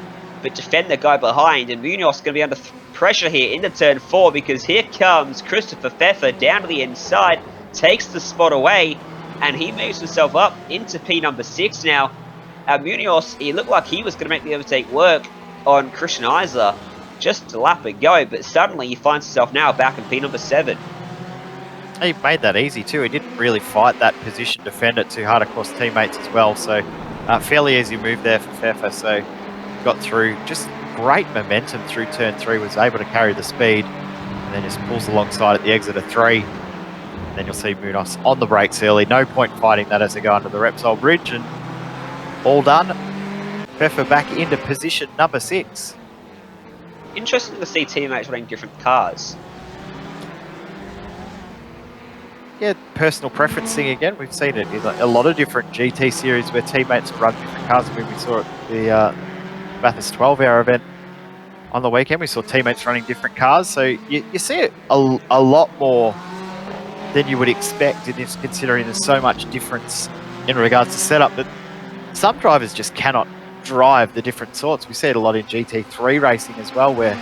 but defend the guy behind. And Munoz is going to be under pressure here into turn 4, because here comes Christopher Pfeffer down to the inside, takes the spot away, and he moves himself up into P number 6 now. Munoz, he looked like he was going to make the overtake work on Christian Isler just to lap it go, but suddenly he finds himself now back in P number 7. He made that easy too. He didn't really fight that position, defend it too hard across teammates as well. So fairly easy move there for Pfeffer. So got through, just great momentum through turn 3, was able to carry the speed, and then just pulls alongside at the exit of 3. And then you'll see Munoz on the brakes early. No point fighting that as they go under the Repsol Bridge, and all done. Pfeffer back into position number 6. Interesting to see teammates running different cars. Yeah, personal preference thing again. We've seen it in a lot of different GT series where teammates run different cars. I mean, we saw it at the Bathurst 12-hour event on the weekend. We saw teammates running different cars. So you see it a lot more than you would expect in this, considering there's so much difference in regards to setup that some drivers just cannot drive the different sorts. We see it a lot in GT3 racing as well, where,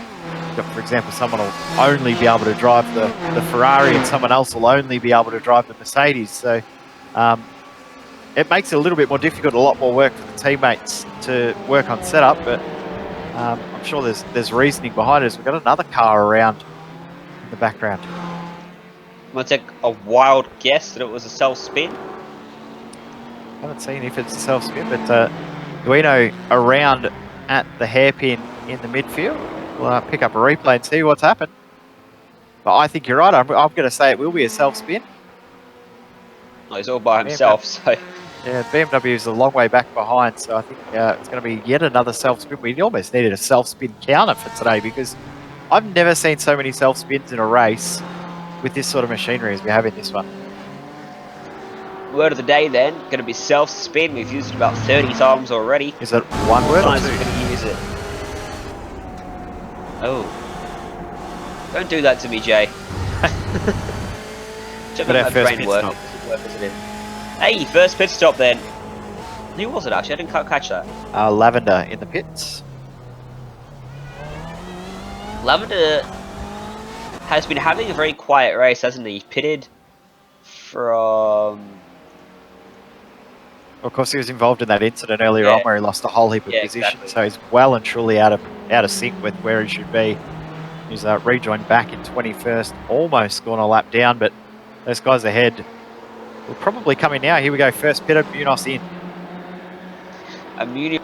for example, someone will only be able to drive the Ferrari and someone else will only be able to drive the Mercedes. So it makes it a little bit more difficult, a lot more work for the teammates to work on setup, but I'm sure there's reasoning behind it, as we've got another car around in the background. I'm going to take a wild guess that it was a self-spin. Haven't seen if it's a self-spin, but Guido around at the hairpin in the midfield. We'll pick up a replay and see what's happened. But I think you're right. I'm going to say it will be a self-spin. Well, he's all by himself, so... Yeah, BMW is a long way back behind, so I think it's going to be yet another self-spin. We almost needed a self-spin counter for today, because I've never seen so many self-spins in a race with this sort of machinery as we have in this one. Word of the day then, going to be self-spin. We've used it about 30 times already. Is it one word or Sometimes two? we're going to use it. Oh. Don't do that to me, Jay. But our first pit stop. Hey, first pit stop then. Who was it actually? I didn't quite catch that. Lavender in the pits. Lavender has been having a very quiet race, hasn't he? Pitted from... Of course, he was involved in that incident earlier on where he lost a whole heap of position, exactly. so he's well and truly out of sync with where he should be. He's rejoined back in 21st, almost gone a lap down, but those guys ahead will probably come in now. Here we go, first pitter, Munoz in.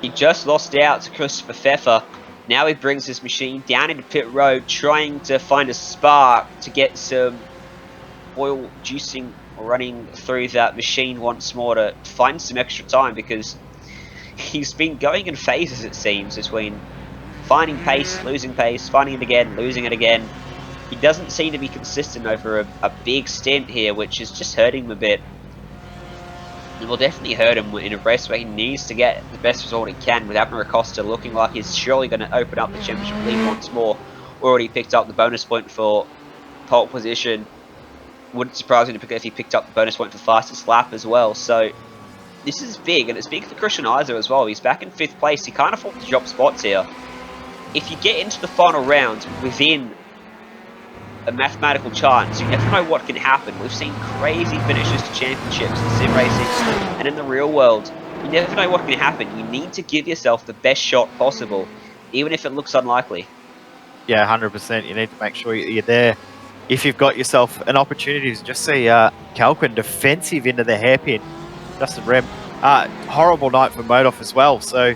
He just lost out to Christopher Pfeffer. Now he brings his machine down into pit road, trying to find a spark to get some oil juicing running through that machine once more to find some extra time, because he's been going in phases, it seems, between finding pace, losing pace, finding it again, losing it again. He doesn't seem to be consistent over a big stint here, which is just hurting him a bit. It will definitely hurt him in a race where he needs to get the best result he can, with Abner Acosta looking like he's surely going to open up the championship lead once more. Already picked up the bonus point for pole position. Wouldn't surprise me if he picked up the bonus point for fastest lap as well. So this is big, and it's big for Christian Isler as well. He's back in 5th place. He can't afford to drop spots here. If you get into the final round within a mathematical chance, you never know what can happen. We've seen crazy finishes to championships in sim racing and in the real world. You never know what can happen. You need to give yourself the best shot possible, even if it looks unlikely. Yeah, 100%. You need to make sure you're there. If you've got yourself an opportunity to just see Calquin defensive into the hairpin, Justin Rem, horrible night for Modoff as well. So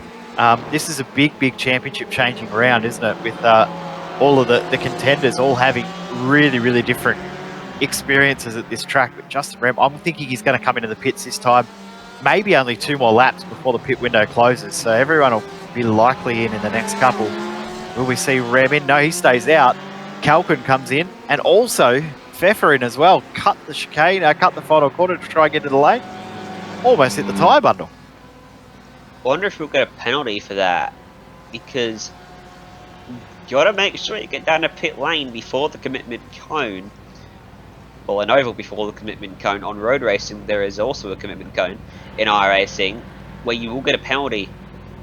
this is a big championship changing round, isn't it? With all of the contenders all having really different experiences at this track. But Justin Rem, I'm thinking he's going to come into the pits this time. Maybe only 2 more laps before the pit window closes. So everyone will be likely in the next couple. Will we see Rem in? No, he stays out. Calquin comes in, and also Pfeffer in as well. Cut the chicane, cut the final corner to try and get to the lane. Almost hit the tyre bundle. I wonder if we'll get a penalty for that, because you got to make sure you get down the pit lane before the commitment cone, call an oval before the commitment cone. On road racing, there is also a commitment cone in iRacing where you will get a penalty.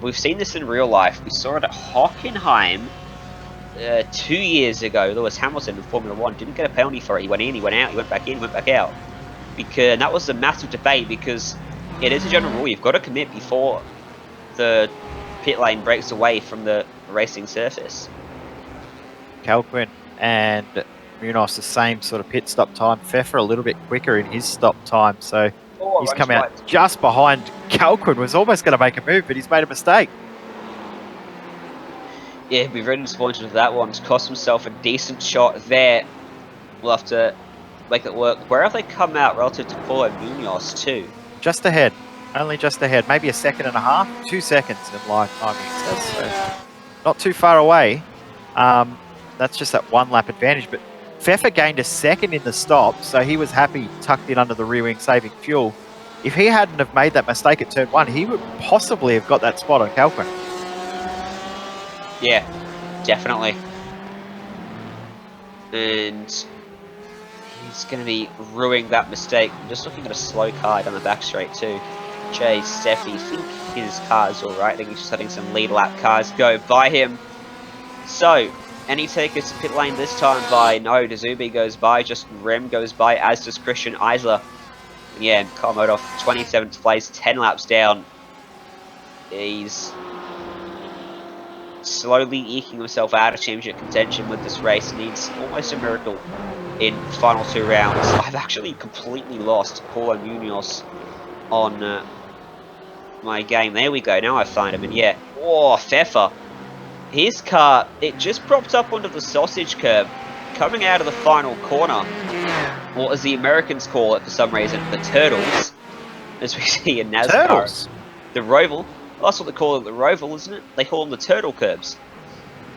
We've seen this in real life. We saw it at Hockenheim 2 years ago. Lewis Hamilton in Formula 1 didn't get a penalty for it. He went in, he went out, he went back in, he went back out. And that was a massive debate because it is a general rule. You've got to commit before the pit lane breaks away from the racing surface. Calquin and Munoz the same sort of pit stop time. Pfeffer a little bit quicker in his stop time, so he's come out just behind Calquin. Was almost going to make a move, but he's made a mistake. Yeah, he'll be very disappointed with that one. He's cost himself a decent shot there. We'll have to make it work. Where have they come out relative to Paulo Munoz too? Just ahead. Only just ahead. Maybe a second and a half. 2 seconds in live timing, it says. So not too far away. That's just that 1 lap advantage. But Pfeffer gained a second in the stop, so he was happy tucked in under the rear wing saving fuel. If he hadn't have made that mistake at turn 1, he would possibly have got that spot on Calquin. Yeah, definitely. And he's going to be ruining that mistake. I'm just looking at a slow car down the back straight too. Jay Steffi, I think his car's alright. I think he's just letting some lead lap cars go by him. So, any takers to pit lane this time by? No, Dazubi goes by, just Rem goes by, as does Christian Eisler. And yeah, Kyle Modov, 27th place, 10 laps down. He's slowly eking himself out of championship contention with this race. Needs almost a miracle in the final 2 rounds. I've actually completely lost Paulo Munoz on my game. There we go, now I find him. And yeah, oh, Pfeffer. His car, it just propped up onto the sausage curb, coming out of the final corner. Or as the Americans call it for some reason, the turtles, as we see in NASCAR. Turtles? The Roval. That's what they call it, the Roval, isn't it? They call them the turtle curbs.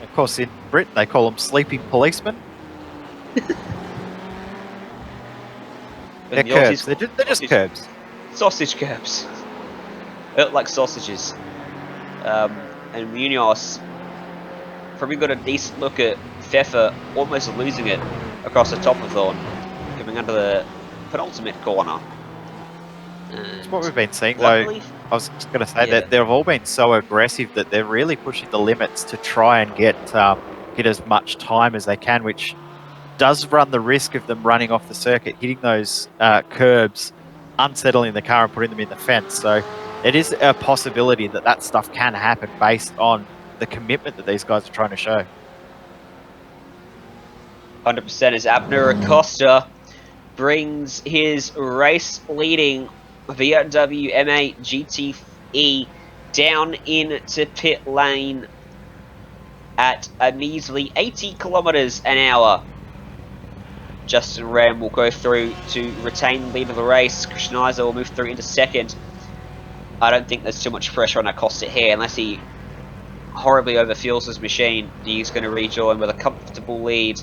Of course, in Britain, they call them sleeping policemen. They're curbs. They're just curbs. Sausage curbs. They look like sausages. And Munoz probably got a decent look at Pfeffer almost losing it across the top of Thorn, coming under the penultimate corner. That's what we've been seeing, though. I was just going to say that they've all been so aggressive that they're really pushing the limits to try and get as much time as they can, which does run the risk of them running off the circuit, hitting those curbs, unsettling the car and putting them in the fence. So it is a possibility that that stuff can happen based on the commitment that these guys are trying to show. 100% as Abner Acosta brings his race-leading BMW M8 GTE down into pit lane at a measly 80 kilometers an hour. Justin Ram will go through to retain the lead of the race. Christian Eisler will move through into second. I don't think there's too much pressure on Acosta here unless he horribly overfuels his machine. He's going to rejoin with a comfortable lead.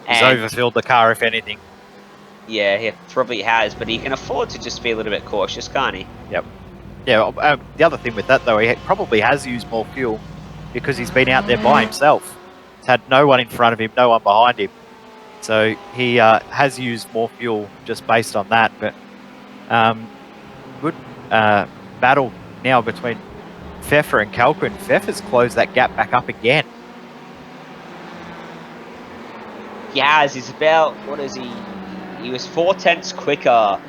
He's overfilled the car, if anything. Yeah, he probably has, but he can afford to just be a little bit cautious, can't he? Yep. Yeah, the other thing with that, though, he probably has used more fuel because he's been out there by himself. He's had no one in front of him, no one behind him. So he has used more fuel just based on that. But good battle now between Pfeffer and Calquin. Pfeffer's closed that gap back up again. Yaz is about, what is he? He was 4/10 quicker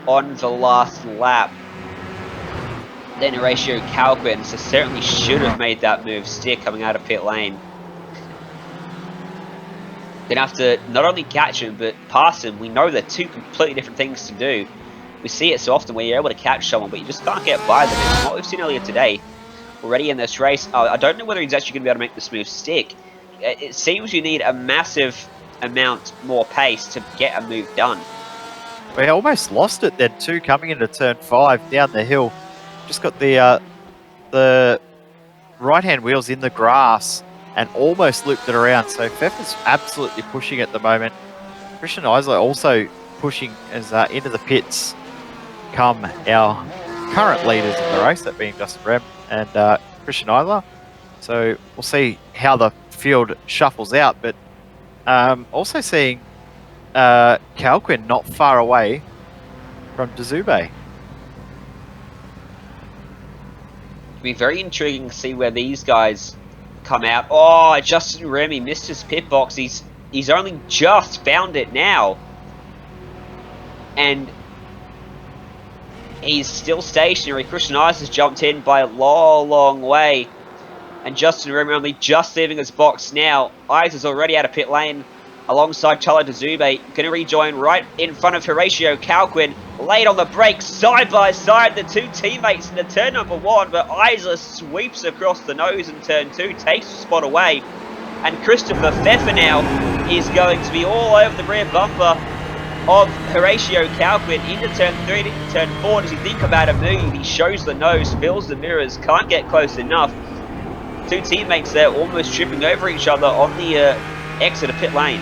on the last lap than Horatio Calquin, so certainly should have made that move stick coming out of pit lane. Gonna have to not only catch him, but pass him. We know they're two completely different things to do. We see it so often where you're able to catch someone, but you just can't get by them. It's what we've seen earlier today, already in this race. I don't know whether he's actually going to be able to make this move stick. It seems you need a massive amount more pace to get a move done. We almost lost it then too, coming into turn 5 down the hill. Just got the right-hand wheels in the grass and almost looped it around. So Pfeffer's absolutely pushing at the moment. Christian Eisler also pushing as into the pits come our current leaders in the race, that being Justin Rem and Christian Eisler. So we'll see how the field shuffles out, but Also seeing Calquin not far away from Dzube. It'll be very intriguing to see where these guys come out. Oh, Justin Remy missed his pit box. He's only just found it now. And he's still stationary. Christian Eyes has jumped in by a long way. And Justin Remy only just leaving his box now. Eyes is already out of pit lane alongside Chalo Dzube. Going to rejoin right in front of Horatio Calquin. Late on the brakes, side by side, the two teammates in the turn number 1. But Isa sweeps across the nose in turn 2, takes the spot away. And Christopher Pfeffer now is going to be all over the rear bumper of Horatio Calquin into turn 3, into turn 4. Does he think about a move? He shows the nose, fills the mirrors, can't get close enough. Two teammates there almost tripping over each other on the exit of pit lane.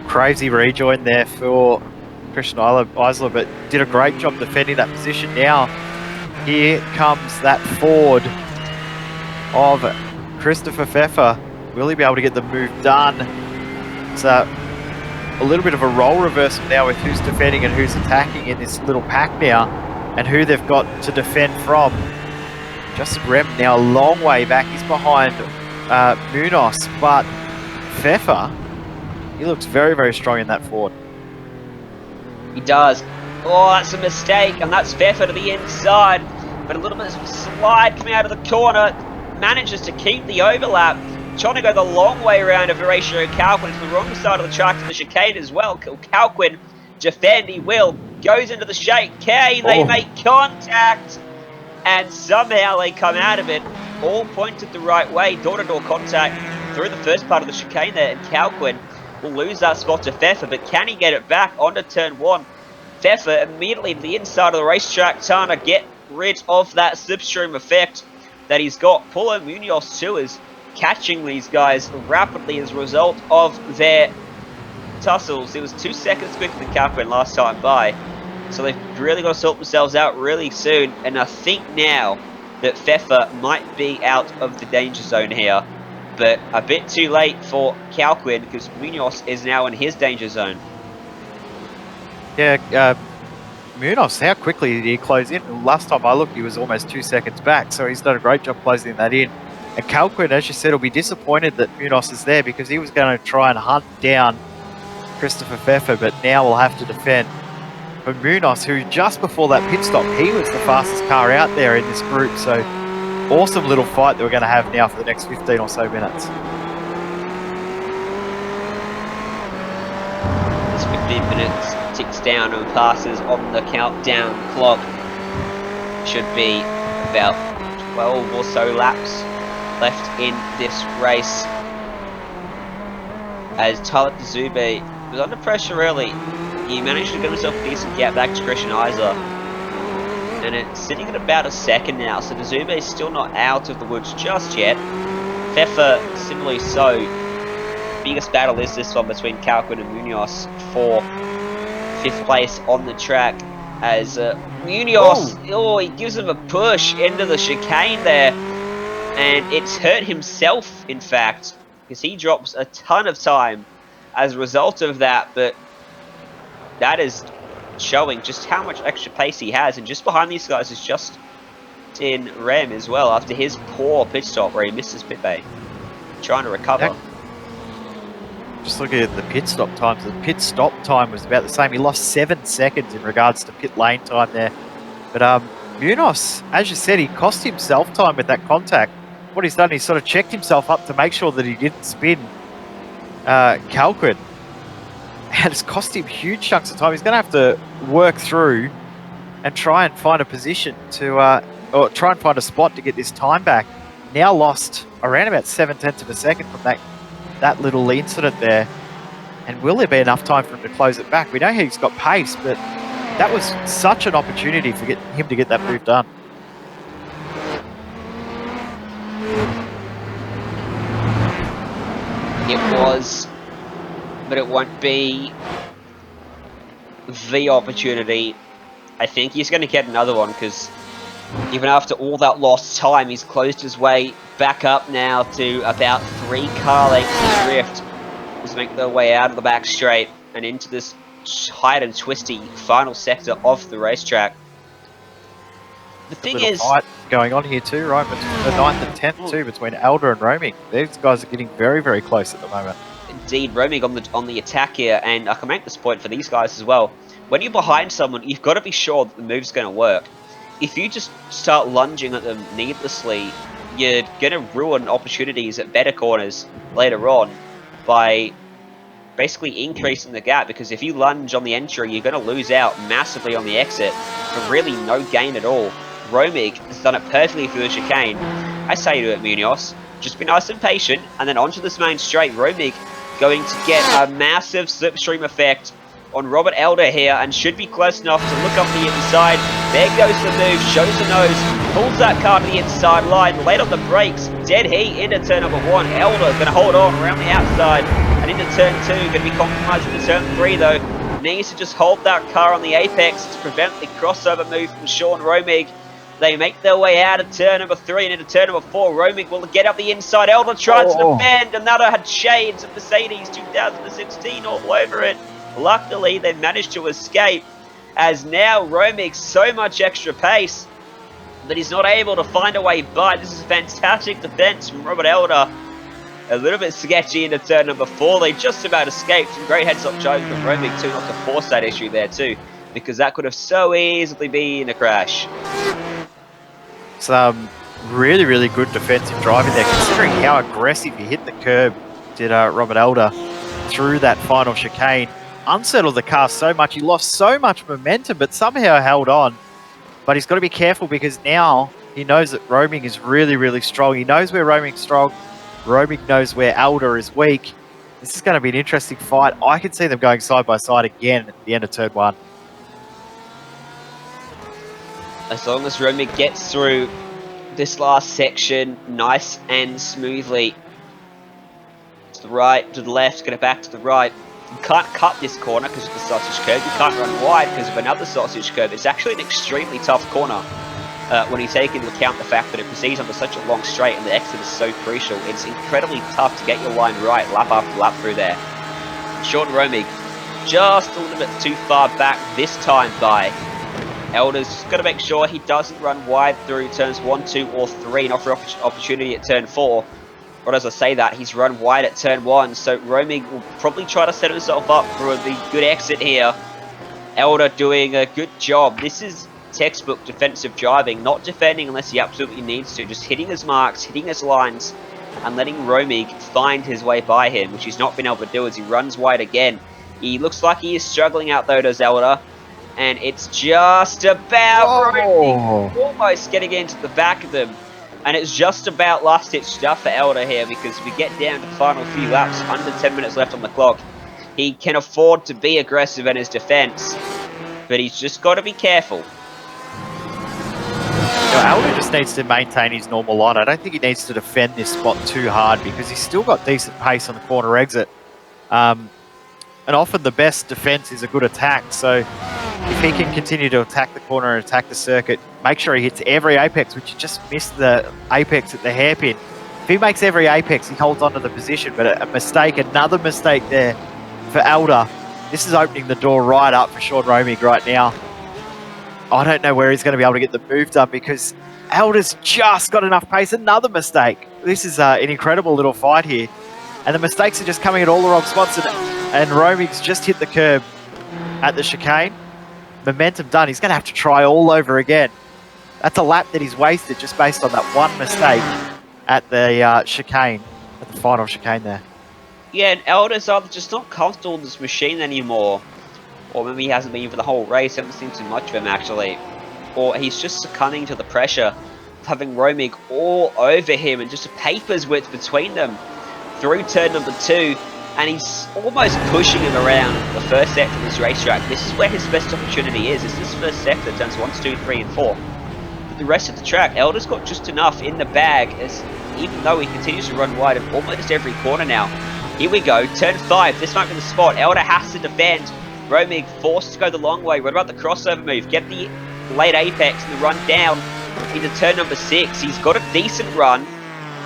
Crazy rejoin there for Christian Eisler, but did a great job defending that position. Now, here comes that Ford of Christopher Pfeffer. Will he be able to get the move done? It's a little bit of a role reversal now with who's defending and who's attacking in this little pack now, and who they've got to defend from. Justin Rem now a long way back. He's behind Munoz, but Pfeffer, he looks very strong in that Ford. He does. Oh, that's a mistake, and that's Pfeffer to the inside. But a little bit of a slide coming out of the corner. Manages to keep the overlap. Trying to go the long way around of Horatio Calquin to the wrong side of the track to the chicane as well. Calquin defend, he will. Goes into the chicane, they make contact. And somehow they come out of it, all pointed the right way. Door-to-door contact through the first part of the chicane there. And Calquin will lose that spot to Pfeffer, but can he get it back onto turn 1? Pfeffer immediately to the inside of the racetrack, trying to get rid of that slipstream effect that he's got. Paulo Munoz too is catching these guys rapidly as a result of their tussles. It was 2 seconds quicker than Calquin last time by. So they've really got to sort themselves out really soon. And I think now that Pfeffer might be out of the danger zone here. But a bit too late for Calquin because Munoz is now in his danger zone. Yeah, Munoz, how quickly did he close in? Last time I looked, he was almost 2 seconds back. So he's done a great job closing that in. And Calquin, as you said, will be disappointed that Munoz is there because he was going to try and hunt down Christopher Pfeffer, but now will have to defend. But Munoz, who just before that pit stop, he was the fastest car out there in this group. So awesome little fight that we're going to have now for the next 15 or so minutes. This 15 minutes ticks down and passes on the countdown clock. Should be about 12 or so laps left in this race. As Tyler Dzube was under pressure early, he managed to get himself a decent gap back to Christian Eisler. And it's sitting at about a second now, so Dzube is still not out of the woods just yet. Pfeffer, similarly so. Biggest battle is this one between Calquin and Munoz for 5th place on the track. As Munoz, he gives him a push into the chicane there. And it's hurt himself, in fact, because he drops a ton of time as a result of that. But that is showing just how much extra pace he has. And just behind these guys is just in Rem as well after his poor pit stop where he missed his pit bay. Trying to recover. Just looking at the pit stop times, the pit stop time was about the same. He lost 7 seconds in regards to pit lane time there. But Munoz, as you said, he cost himself time with that contact. What he's done, he's sort of checked himself up to make sure that he didn't spin Calquin. And it's cost him huge chunks of time. He's going to have to work through and try and find a position to, or try and find a spot to get this time back. Now lost around about 7/10 of a second from that little incident there. And will there be enough time for him to close it back? We know he's got pace, but that was such an opportunity for him to get that move done. It was, but it won't be the opportunity. I think he's going to get another one because Even after all that lost time, he's closed his way back up now to about 3 car lengths drift. He's making their way out of the back straight and into this tight and twisty final sector of the racetrack. The thing is, fight going on here too, right? Between the 9th and 10th too, between Elder and Roaming. These guys are getting very, very close at the moment. Indeed, Roaming on the attack here, and I can make this point for these guys as well. When you're behind someone, you've got to be sure that the move's going to work. If you just start lunging at them needlessly, you're going to ruin opportunities at better corners later on by basically increasing the gap, because if you lunge on the entry, you're going to lose out massively on the exit for really no gain at all. Romig has done it perfectly through the chicane. I say to it, Munoz, just be nice and patient, and then onto this main straight. Romig going to get a massive slipstream effect on Robert Elder here, and should be close enough to look up the inside. There goes the move, shows the nose, pulls that car to the inside line, late on the brakes, dead heat into turn number 1. Elder going to hold on around the outside, and into turn 2, going to be compromised into turn 3 though. Needs to just hold that car on the apex to prevent the crossover move from Sean Romig. They make their way out of turn number 3 and into turn number 4. Romig will get up the inside. Elder tries to defend. Another had shades of Mercedes 2016 all over it. Luckily, they managed to escape, as now Romig so much extra pace that he's not able to find a way by. This is fantastic defense from Robert Elder. A little bit sketchy into turn number 4. They just about escaped. Some great heads-up driving from Romig too, not to force that issue there too, because that could have so easily been a crash. Some really, really good defensive driving there, considering how aggressive he hit the curb, did Robert Elder through that final chicane. Unsettled the car so much, he lost so much momentum, but somehow held on. But he's got to be careful, because now he knows that Roaming is really, really strong. He knows where Roaming's strong. Roaming knows where Elder is weak. This is going to be an interesting fight. I can see them going side by side again at the end of turn 1. As long as Romig gets through this last section nice and smoothly. To the right, to the left, get it back to the right. You can't cut this corner because of the sausage curve. You can't run wide because of another sausage curve. It's actually an extremely tough corner when you take into account the fact that it proceeds under such a long straight and the exit is so crucial. It's incredibly tough to get your line right lap after lap through there. Sean Romig just a little bit too far back this time by. Elder's just got to make sure he doesn't run wide through turns 1, 2, or 3 and offer opportunity at turn 4. But as I say that, he's run wide at turn 1, so Romig will probably try to set himself up for the good exit here. Elder doing a good job. This is textbook defensive driving, not defending unless he absolutely needs to, just hitting his marks, hitting his lines, and letting Romig find his way by him, which he's not been able to do as he runs wide again. He looks like he is struggling out though, does Elder. And it's just about Romig almost getting into the back of them. And it's just about last-ditch stuff for Elder here, because we get down to the final few laps, under 10 minutes left on the clock. He can afford to be aggressive in his defense, but he's just got to be careful. Elder just needs to maintain his normal line. I don't think he needs to defend this spot too hard, because he's still got decent pace on the corner exit. And often the best defense is a good attack, so if he can continue to attack the corner and attack the circuit, make sure he hits every apex, which he just missed the apex at the hairpin. If he makes every apex, he holds on to the position, but a mistake, another mistake there for Elder. This is opening the door right up for Sean Romig right now. I don't know where he's going to be able to get the move done, because Elder's just got enough pace. Another mistake. This is an incredible little fight here. And the mistakes are just coming at all the wrong spots, and Romig's just hit the curb at the chicane. Momentum done. He's going to have to try all over again. That's a lap that he's wasted just based on that one mistake at the chicane, at the final chicane there. Yeah, and Elder's either just not comfortable with this machine anymore, or maybe he hasn't been for the whole race. I haven't seen too much of him actually, or he's just succumbing to the pressure of having Romig all over him and just a paper's width between them through turn number 2. And he's almost pushing him around the first sector of this racetrack. This is where his best opportunity is this first sector, turns 1, 2, 3, and 4. But the rest of the track, Elder's got just enough in the bag, as even though he continues to run wide in almost every corner now. Here we go, turn 5, this might be the spot. Elder has to defend. Romig forced to go the long way. What about the crossover move? Get the late apex and the run down. into turn number 6. He's got a decent run.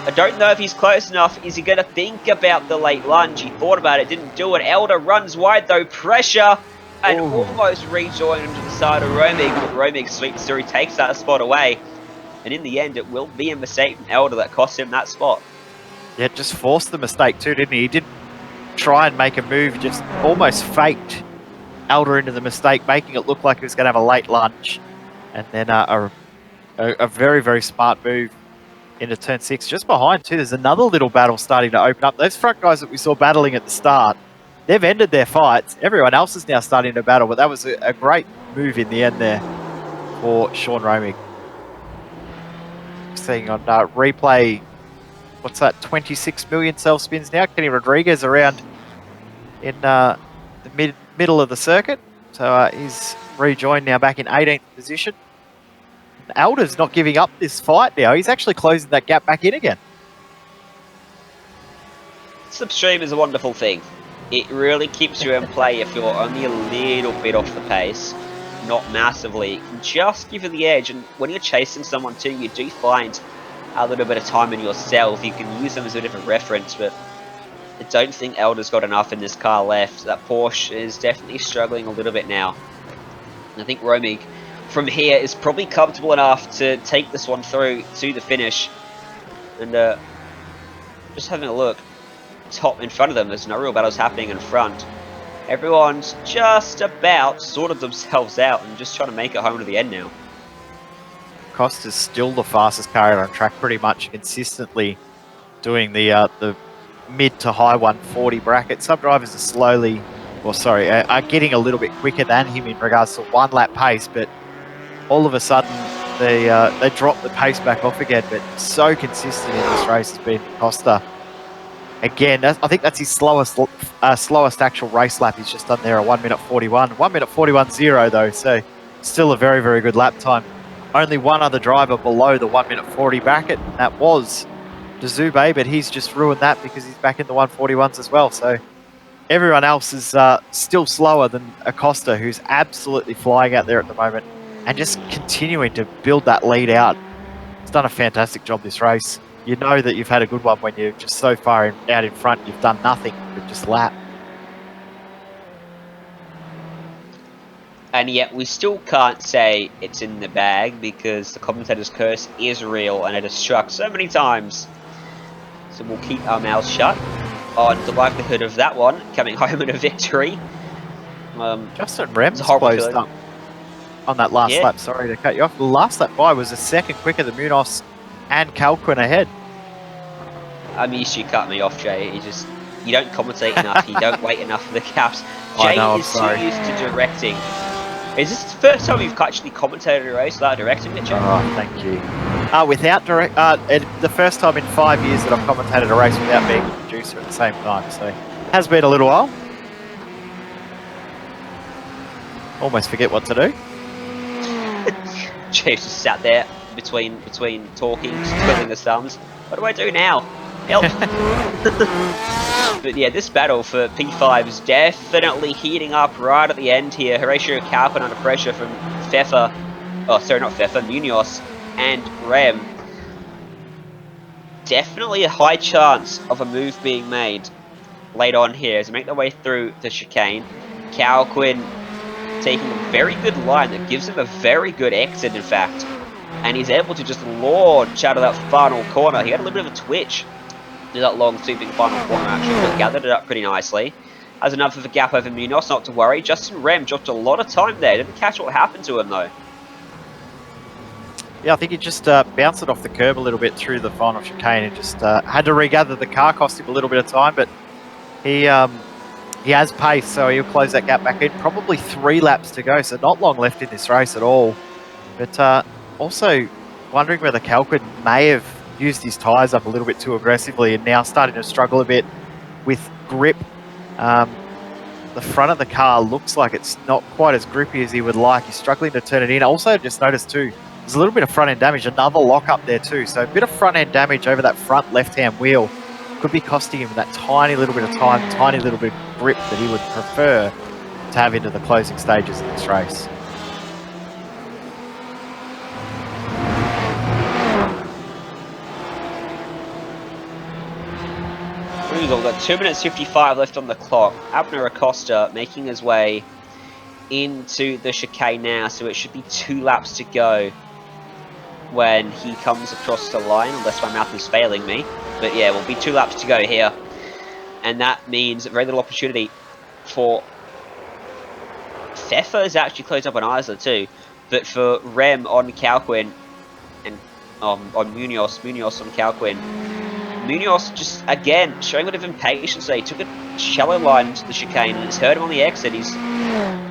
I don't know if he's close enough. Is he going to think about the late lunge? He thought about it, didn't do it. Elder runs wide though, pressure, and almost rejoined him to the side of Romig, but Romig sweeps through, takes that spot away. And in the end, it will be a mistake from Elder that cost him that spot. Yeah, just forced the mistake too, didn't he? He didn't try and make a move, just almost faked Elder into the mistake, making it look like he was going to have a late lunge. And then a very, very smart move into turn 6. Just behind too, there's another little battle starting to open up. Those front guys that we saw battling at the start, they've ended their fights. Everyone else is now starting to battle, but that was a great move in the end there for Sean Romig. Seeing on replay, what's that, 26 million self-spins now. Kenny Rodriguez around in the middle of the circuit. So he's rejoined now back in 18th position. Elder's not giving up this fight now. He's actually closing that gap back in again. Slipstream is a wonderful thing. It really keeps you in play if you're only a little bit off the pace. Not massively, just give you the edge. And when you're chasing someone too, you do find a little bit of time in yourself. You can use them as a bit of a reference, but I don't think Elder's got enough in this car left. That Porsche is definitely struggling a little bit now. And I think Romig from here is probably comfortable enough to take this one through to the finish. And just having a look, top in front of them, there's no real battles happening in front. Everyone's just about sorted themselves out and just trying to make it home to the end now. Costa's still the fastest car out on track, pretty much consistently doing the mid to high 140 bracket. Some drivers are slowly, are getting a little bit quicker than him in regards to one lap pace, but all of a sudden they drop the pace back off again. But so consistent in this race has been Costa. Again, I think that's his slowest actual race lap. He's just done there, a 1 minute 41. 1 minute 41.0 though, so still a very, very good lap time. Only one other driver below the 1 minute 40 bracket, and that was Dazube, but he's just ruined that because he's back in the 141s as well. So everyone else is still slower than Acosta, who's absolutely flying out there at the moment and just continuing to build that lead out. He's done a fantastic job this race. You know that you've had a good one when you're just so far out in front, you've done nothing but just lap. And yet we still can't say it's in the bag because the commentator's curse is real and it has struck so many times. So we'll keep our mouths shut on the likelihood of that one coming home in a victory. Justin Rems closed up on that last lap. Sorry to cut you off. The last lap by was a second quicker than Munoz and Calquin ahead. I'm used to you cutting me off, Jay. You don't commentate enough. You don't wait enough for the caps. Jay is too used to directing. Is this the first time you've actually commentated a race without directing it, Jay? Oh, thank you. Without the first time in 5 years that I've commentated a race without being a producer at the same time. So, has been a little while. Almost forget what to do. Jay's just sat there between talking, just twiddling his thumbs. What do I do now? Help! But yeah, this battle for P5 is definitely heating up right at the end here. Horatio Calpin under pressure from Pfeffer. Oh, sorry, not Pfeffer, Munoz and Rem. Definitely a high chance of a move being made late on here as they make their way through the chicane. Calquin taking a very good line that gives him a very good exit, in fact. And he's able to just launch out of that final corner. He had a little bit of a twitch to that long sweeping final corner actually, but gathered it up pretty nicely. Has enough of a gap over Munoz, not to worry. Justin Rem dropped a lot of time there. Didn't catch what happened to him though. Yeah, I think he just bounced it off the curb a little bit through the final chicane and just had to regather the car. Cost him a little bit of time, but he has pace, so he'll close that gap back in. Probably 3 laps to go, so not long left in this race at all. But also wondering whether Calquin may have used his tyres up a little bit too aggressively and now starting to struggle a bit with grip. The front of the car looks like it's not quite as grippy as he would like. He's struggling to turn it in. Also just noticed too, there's a little bit of front end damage, another lock up there too. So a bit of front end damage over that front left-hand wheel could be costing him that tiny little bit of time, tiny little bit of grip that he would prefer to have into the closing stages of this race. We've got 2 minutes 55 left on the clock. Abner Acosta making his way into the chicane now, so it should be 2 laps to go when he comes across the line, unless my math is failing me. But yeah, will be 2 laps to go here, and that means very little opportunity for Pfeffer is actually closed up on Isla too, but for Rem on Calquin and on Munoz on Calquin. Munoz just again showing a bit of impatience. He took a shallow line to the chicane and it's hurt him on the exit. He's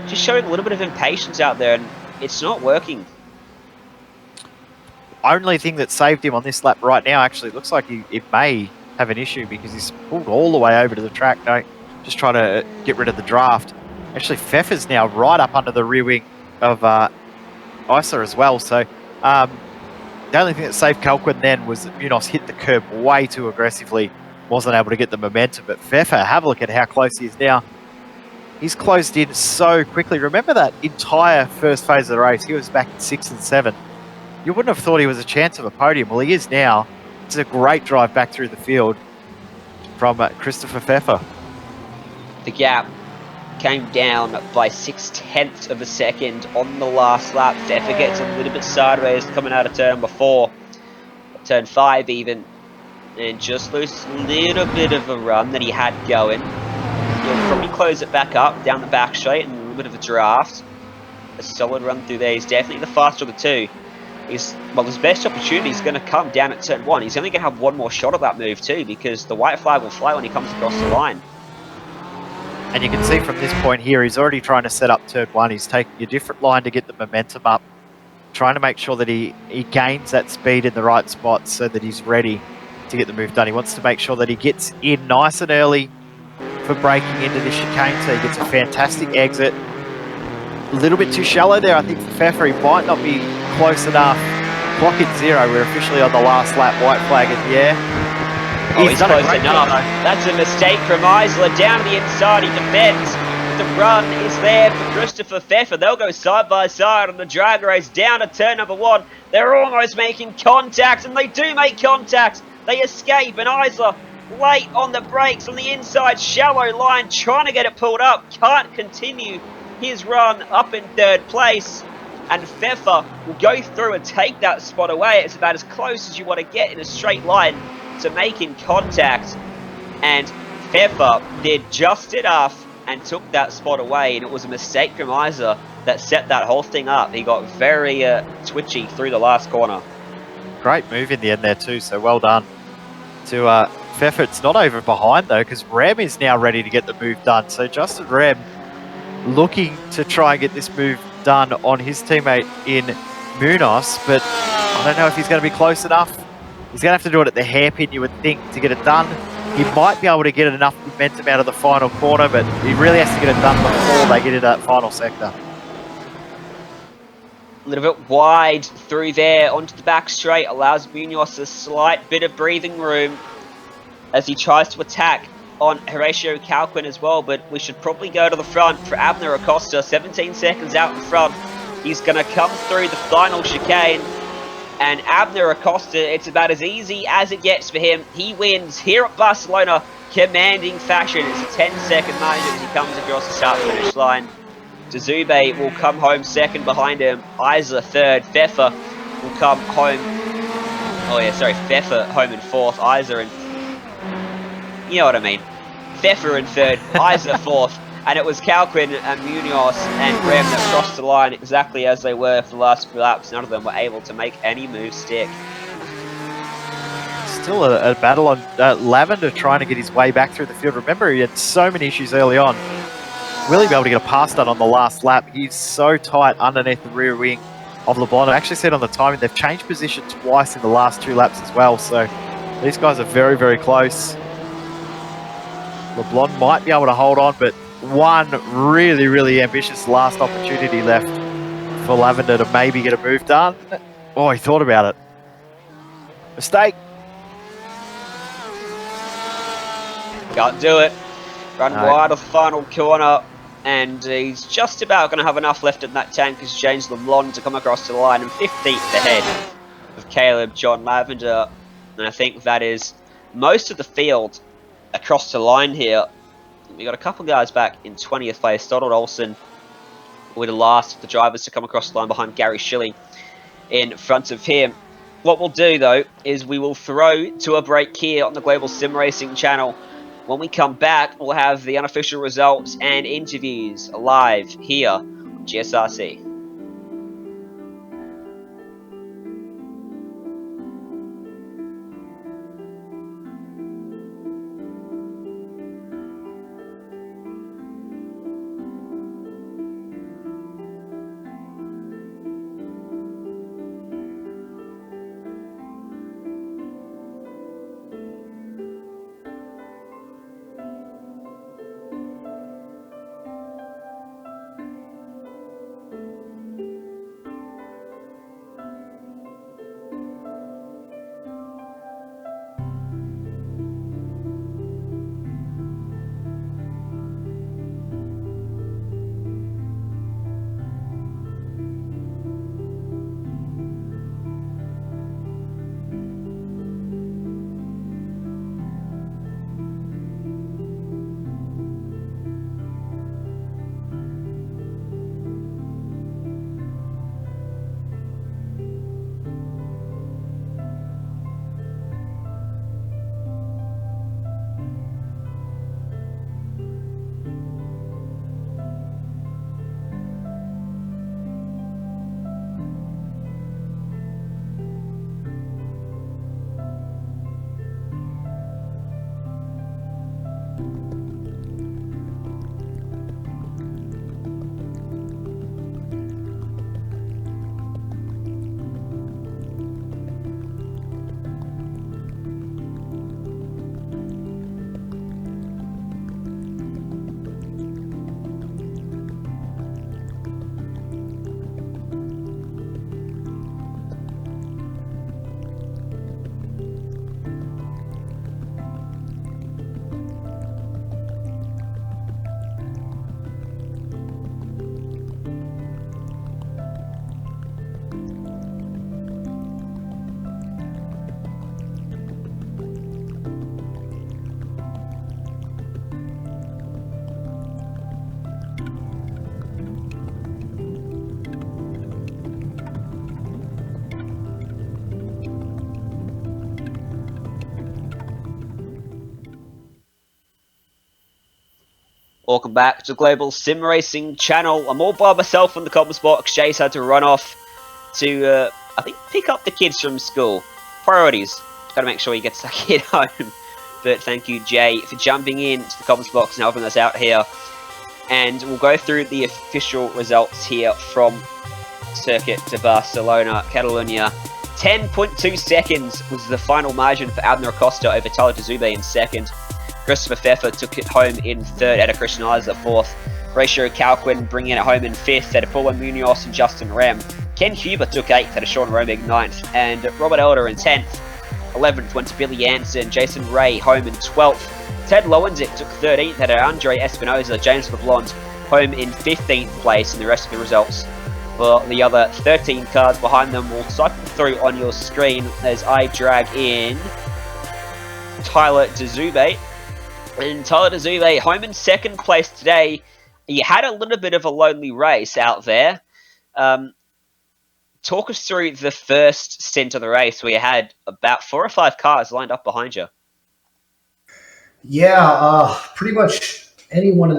just showing a little bit of impatience out there, and it's not working. Only thing that saved him on this lap right now, actually, looks like it may have an issue because he's pulled all the way over to the track. No, just trying to get rid of the draft. Actually, Pfeffer's now right up under the rear wing of Isla as well. So the only thing that saved Calquin then was that Munoz hit the curb way too aggressively, wasn't able to get the momentum. But Pfeffer, have a look at how close he is now. He's closed in so quickly. Remember that entire first phase of the race, he was back in 6 and 7. You wouldn't have thought he was a chance of a podium. Well, he is now. It's a great drive back through the field from Christopher Pfeffer. The gap came down by 0.6 of a second on the last lap. Pfeffer gets a little bit sideways coming out of turn number 4, turn 5 even, and just loses a little bit of a run that he had going. He'll probably close it back up down the back straight and a little bit of a draft. A solid run through there. He's definitely the faster of the two. His best opportunity is going to come down at turn 1. He's only going to have one more shot at that move too, because the white flag will fly when he comes across the line. And you can see from this point here, he's already trying to set up turn 1. He's taking a different line to get the momentum up, trying to make sure that he gains that speed in the right spots so that he's ready to get the move done. He wants to make sure that he gets in nice and early for breaking into the chicane, so he gets a fantastic exit. A little bit too shallow there, I think, for Pfeffer. He might not be close enough. Clock at 0. We're officially on the last lap. White flag in the air. Oh, he's close enough. That's a mistake from Isla. Down the inside, he defends. The run is there for Christopher Pfeffer. They'll go side by side on the drag race down to turn number 1. They're almost making contact, and they do make contact. They escape, and Isla late on the brakes on the inside shallow line, trying to get it pulled up. Can't continue his run up in 3rd place. And Pfeffer will go through and take that spot away. It's about as close as you want to get in a straight line to making contact, and Pfeffer did just enough and took that spot away, and it was a mistake from Isla that set that whole thing up. He got very twitchy through the last corner. Great move in the end there too, so well done to Pfeffer. It's not over behind though, because Rem is now ready to get the move done. So Justin Rem looking to try and get this move done on his teammate in Munoz, but I don't know if he's going to be close enough. He's going to have to do it at the hairpin, you would think, to get it done. He might be able to get enough momentum out of the final corner, but he really has to get it done before they get into that final sector. A little bit wide through there onto the back straight, allows Munoz a slight bit of breathing room as he tries to attack on Horatio Calquin as well, but we should probably go to the front for Abner Acosta. 17 seconds out in front. He's going to come through the final chicane. And Abner Acosta, it's about as easy as it gets for him. He wins here at Barcelona, commanding fashion. It's a 10-second margin as he comes across the start-finish line. Dzube will come home second behind him. Isla third. Pfeffer will come home. Oh yeah, sorry, Pfeffer home in 4th. Isla in... You know what I mean. Pfeffer in 3rd. Isla 4th. And it was Calquin and Munoz and Rem that crossed the line exactly as they were for the last few laps. None of them were able to make any moves stick. Still a battle on Lavender trying to get his way back through the field. Remember, he had so many issues early on. Will he be able to get a pass done on the last lap? He's so tight underneath the rear wing of LeBlanc. I actually said on the timing, they've changed position twice in the last 2 laps as well. So these guys are very, very close. LeBlanc might be able to hold on, but one really, really ambitious last opportunity left for Lavender to maybe get a move done. Oh, he thought about it. Mistake. Can't do it. Run wide off the final corner, and he's just about going to have enough left in that tank as James LeBlanc to come across the line and 15th ahead of Caleb John Lavender. And I think that is most of the field across the line here. We got a couple of guys back in 20th place. Donald Olsen were the last of the drivers to come across the line behind Gary Schilling in front of him. What we'll do, though, is we will throw to a break here on the Global Sim Racing channel. When we come back, we'll have the unofficial results and interviews live here on GSRC. Welcome back to the Global Sim Racing channel. I'm all by myself on the comms box. Chase had to run off to, I think, pick up the kids from school. Priorities. Got to make sure he gets that kid home. But thank you, Jay, for jumping in to the comms box and helping us out here. And we'll go through the official results here from Circuit de Barcelona-Catalunya. 10.2 seconds was the final margin for Abner Acosta over Tyler Dezube in second. Christopher Pfeffer took it home in third, Eda Christian Eyes at fourth. Horatio Calquin bringing it home in fifth, at Paulo Munoz and Justin Rem. Ken Huber took eighth, at Sean Romig ninth, and Robert Elder in 10th. 11th went to Billy Jansen, Jason Ray home in 12th. Ted Lowenzik took 13th, at Andre Espinoza, James LeBlanc home in 15th place, and the rest of the results for the other 13 cars behind them will cycle through on your screen as I drag in Tyler Dezube. And Tyler Dezube home in second place today. You had a little bit of a lonely race out there. Talk us through the first stint of the race where you had about 4 or 5 cars lined up behind you. Yeah, pretty much anyone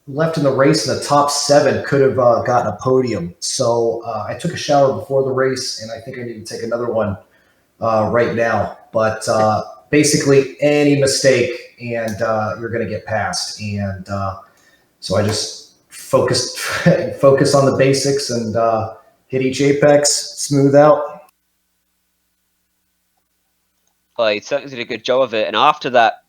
left in the race in the top 7 could have gotten a podium. So I took a shower before the race, and I think I need to take another one right now. But basically, any mistake and you're going to get passed. And so I just focus on the basics and hit each apex, smooth out. Well, you certainly did a good job of it. And after that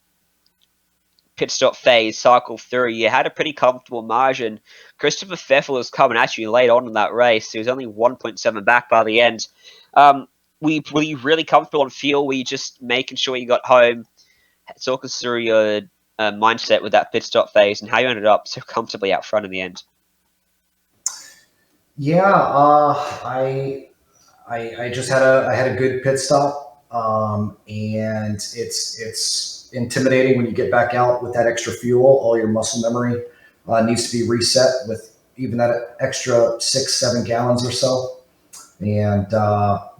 pit stop phase, cycle through, you had a pretty comfortable margin. Christopher Pfeffer was coming at you late on in that race. He was only 1.7 back by the end. Were you really comfortable on fuel? Were you just making sure you got home? Talk us through your mindset with that pit stop phase and how you ended up so comfortably out front in the end. Yeah, I just had a good pit stop, and it's intimidating when you get back out with that extra fuel. All your muscle memory needs to be reset with even that extra 6-7 gallons or so. And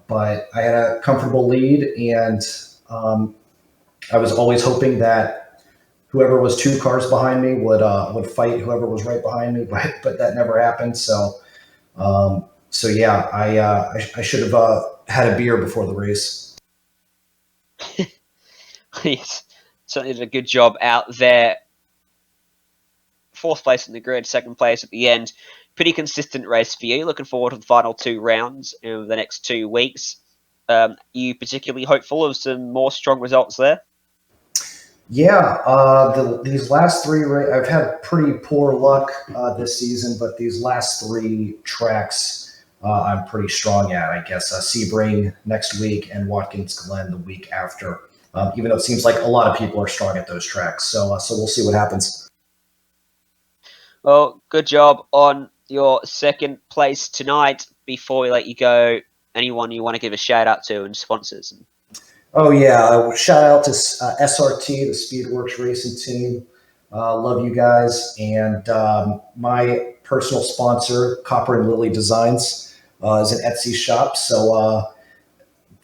but I had a comfortable lead, and I was always hoping that whoever was 2 cars behind me would fight whoever was right behind me, but that never happened. So yeah, I should have had a beer before the race. Yes, certainly did a good job out there. 4th place in the grid, 2nd place at the end. Pretty consistent race for you. Looking forward to the final 2 rounds in the next 2 weeks. Are you particularly hopeful of some more strong results there? Yeah, these last 3 I've had pretty poor luck this season, but these last 3 tracks I'm pretty strong at. I guess Sebring next week and Watkins Glen the week after. Even though it seems like a lot of people are strong at those tracks, so we'll see what happens. Well, good job on your 2nd place tonight. Before we let you go, anyone you want to give a shout out to and sponsors? Oh yeah, shout out to SRT, the Speedworks racing team. Love you guys. And my personal sponsor, Copper and Lily Designs, is an Etsy shop. So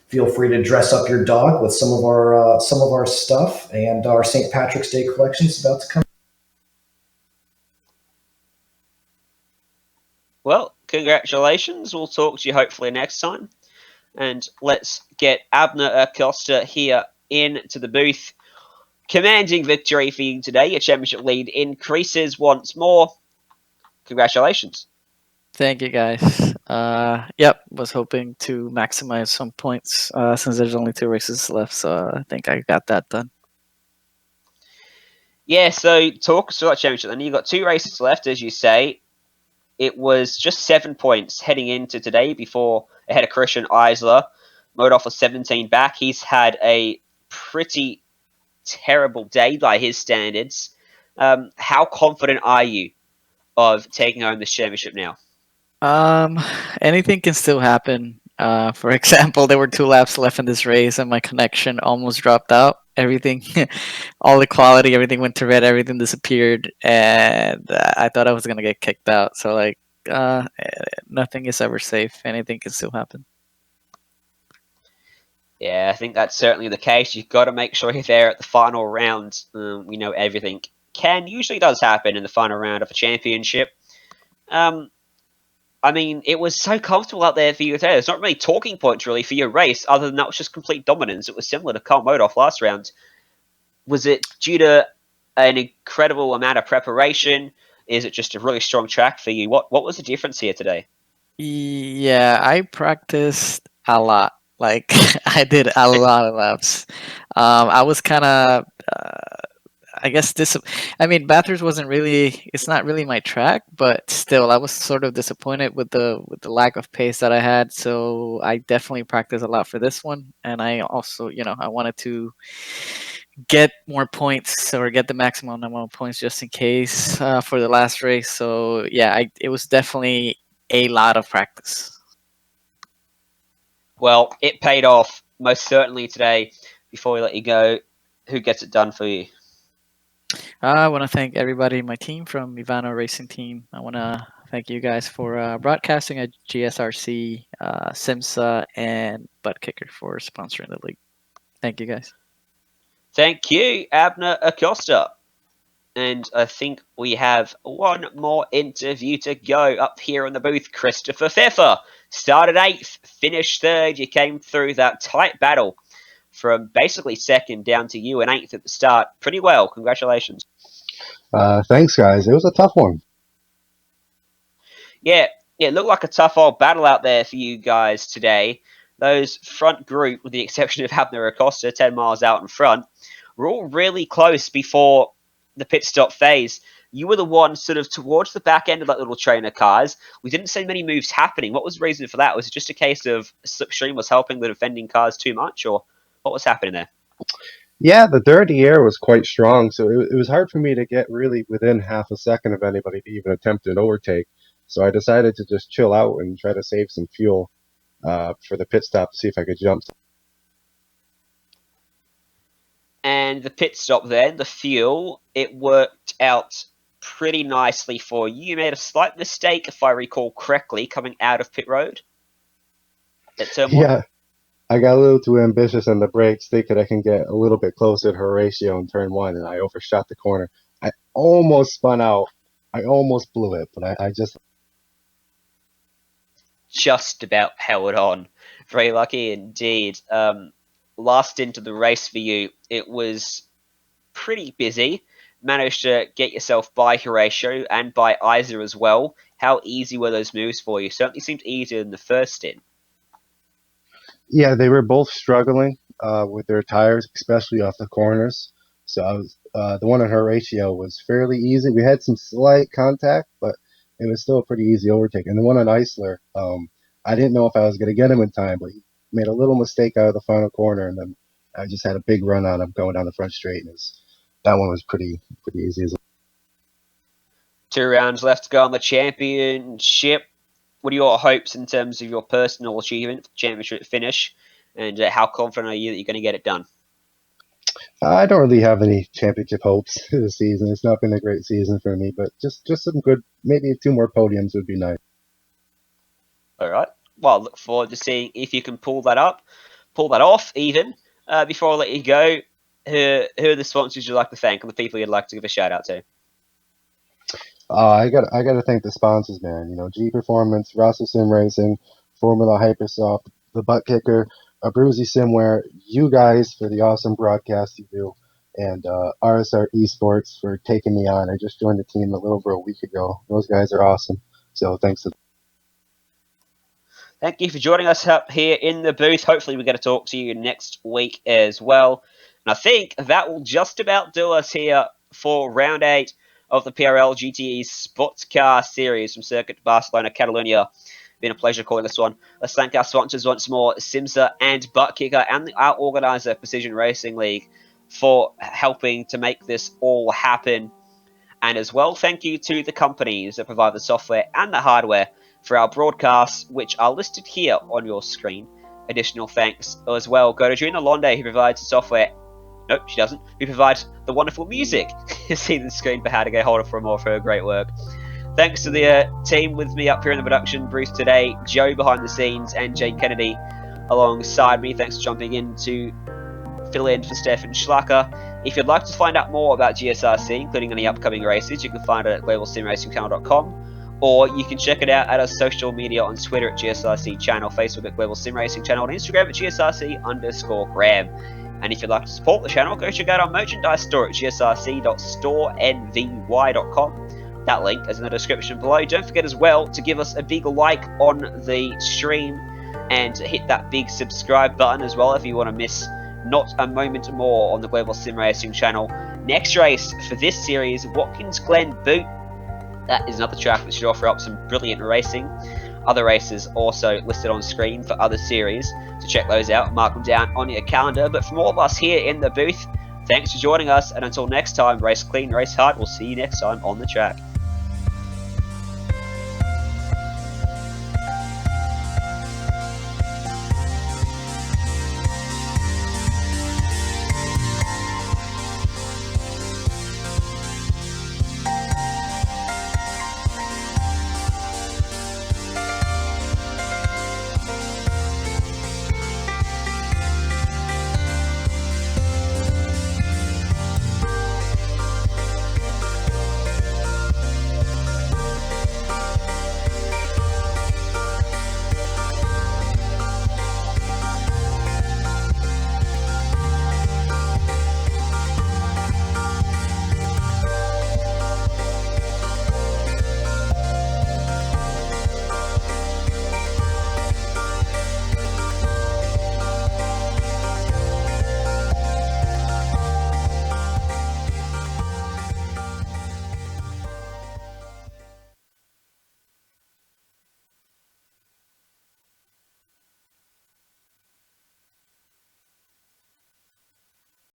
feel free to dress up your dog with some of our stuff. And our St. Patrick's Day collection is about to come. Well, congratulations. We'll talk to you hopefully next time. And let's get Abner Acosta here into the booth. Commanding victory for you today. Your championship lead increases once more. Congratulations. Thank you, guys. Yep, was hoping to maximize some points since there's only 2 races left, so I think I got that done. Yeah, so talk us about championship. Then you've got 2 races left, as you say. It was just 7 points heading into today before ahead of Christian Eisler. Modolf was 17 back. He's had a pretty terrible day by his standards. How confident are you of taking home this championship now? Anything can still happen. For example, there were 2 laps left in this race and my connection almost dropped out. Everything, all the quality, everything went to red, everything disappeared, and I thought I was going to get kicked out. So, like, nothing is ever safe. Anything can still happen. Yeah, I think that's certainly the case. You've got to make sure you're there at the final round. We know everything usually does happen in the final round of a championship. I mean, it was so comfortable out there for you today. There's not really talking points really for your race, other than that was just complete dominance. It was similar to Carl Modolf last round. Was it due to an incredible amount of preparation? Is it just a really strong track for you? What was the difference here today? Yeah, I practiced a lot. Like, I did a lot of laps. I was kind of, I guess I mean, Bathurst wasn't really, it's not really my track, but still, I was sort of disappointed with the lack of pace that I had. So I definitely practiced a lot for this one, and I also, I wanted to get more points or get the maximum amount of points just in case for the last race. So yeah, it was definitely a lot of practice. Well, it paid off most certainly today. Before we let you go, who gets it done for you? I want to thank everybody in my team from Ivano Racing Team. I want to thank you guys for broadcasting at GSRC, SIMMSA, and ButtKicker for sponsoring the league. Thank you, guys. Thank you, Abner Acosta. And I think we have one more interview to go up here in the booth. Christopher Pfeffer started 8th, finished 3rd. You came through that tight battle from basically 2nd down to you in 8th at the start. Pretty well. Congratulations. Thanks, guys. It was a tough one. Yeah, it looked like a tough old battle out there for you guys today. Those front group, with the exception of Abner Acosta, 10 miles out in front, were all really close before the pit stop phase. You were the one sort of towards the back end of that little train of cars. We didn't see many moves happening. What was the reason for that? Was it just a case of slipstream was helping the defending cars too much, or what was happening there? Yeah, the dirty air was quite strong, so it was hard for me to get really within half a second of anybody to even attempt an overtake. So I decided to just chill out and try to save some fuel for the pit stop to see if I could jump. And the pit stop then, the fuel, it worked out pretty nicely for you. You made a slight mistake, if I recall correctly, coming out of pit road at turn 1. Yeah, I got a little too ambitious on the brakes, thinking I can get a little bit closer to her ratio in turn 1, and I overshot the corner. I almost spun out. I almost blew it, but I just about held on. Very lucky indeed. Last into the race for you, it was pretty busy. Managed to get yourself by Horatio and by Isa as well. How easy were those moves for you? Certainly seemed easier than the first stint. Yeah, they were both struggling with their tires, especially off the corners. So I was the one on her ratio was fairly easy. We had some slight contact, but it was still a pretty easy overtake. And the one on Eisler, I didn't know if I was going to get him in time, but he made a little mistake out of the final corner, and then I just had a big run on him going down the front straight. And that one was pretty easy as well. 2 rounds left to go on the championship. What are your hopes in terms of your personal achievement for the championship finish, and how confident are you that you're going to get it done? I don't really have any championship hopes this season. It's not been a great season for me, but just some good, maybe 2 more podiums would be nice. All right. Well, look forward to seeing if you can pull that off even. Before I let you go, who are the sponsors you'd like to thank and the people you'd like to give a shout out to? I got to thank the sponsors, man. You know, G Performance, Russell SimRacing, Formula Hypersoft, the ButtKicker, Abruzzi Simware, you guys for the awesome broadcast you do, and RSR Esports for taking me on. I just joined the team a little over a week ago. Those guys are awesome. So thanks to them. Thank you for joining us up here in the booth. Hopefully we get to talk to you next week as well. And I think that will just about do us here for round 8 of the PRL GTE Sportscar series from Circuit Barcelona-Catalunya. Been a pleasure calling this one. Let's thank our sponsors once more, SimMSA and ButtKicker, and our organizer, Precision Racing League, for helping to make this all happen. And as well, thank you to the companies that provide the software and the hardware for our broadcasts, which are listed here on your screen. Additional thanks as well go to Gina Londe, who provides the software. Nope, she doesn't. Who provides the wonderful music you see on the screen for how to get hold of for more of her great work. Thanks to the team with me up here in the production booth today, Joe behind the scenes and Jane Kennedy alongside me. Thanks for jumping in to fill in for Stefan Schlacker. If you'd like to find out more about GSRC, including any upcoming races, you can find it at globalsimracingchannel.com, or you can check it out at our social media on Twitter at GSRC Channel, Facebook at Global Sim Racing Channel, and Instagram at GSRC_Graham. And if you'd like to support the channel, go check out our merchandise store at gsrc.storenvy.com. That link is in the description below. Don't forget as well to give us a big like on the stream and hit that big subscribe button as well if you want to miss not a moment more on the Global Sim Racing Channel. Next race for this series, Watkins Glen Boot. That is another track that should offer up some brilliant racing. Other races also listed on screen for other series, so check those out, mark them down on your calendar. But from all of us here in the booth, thanks for joining us, and until next time, race clean, race hard. We'll see you next time on the track.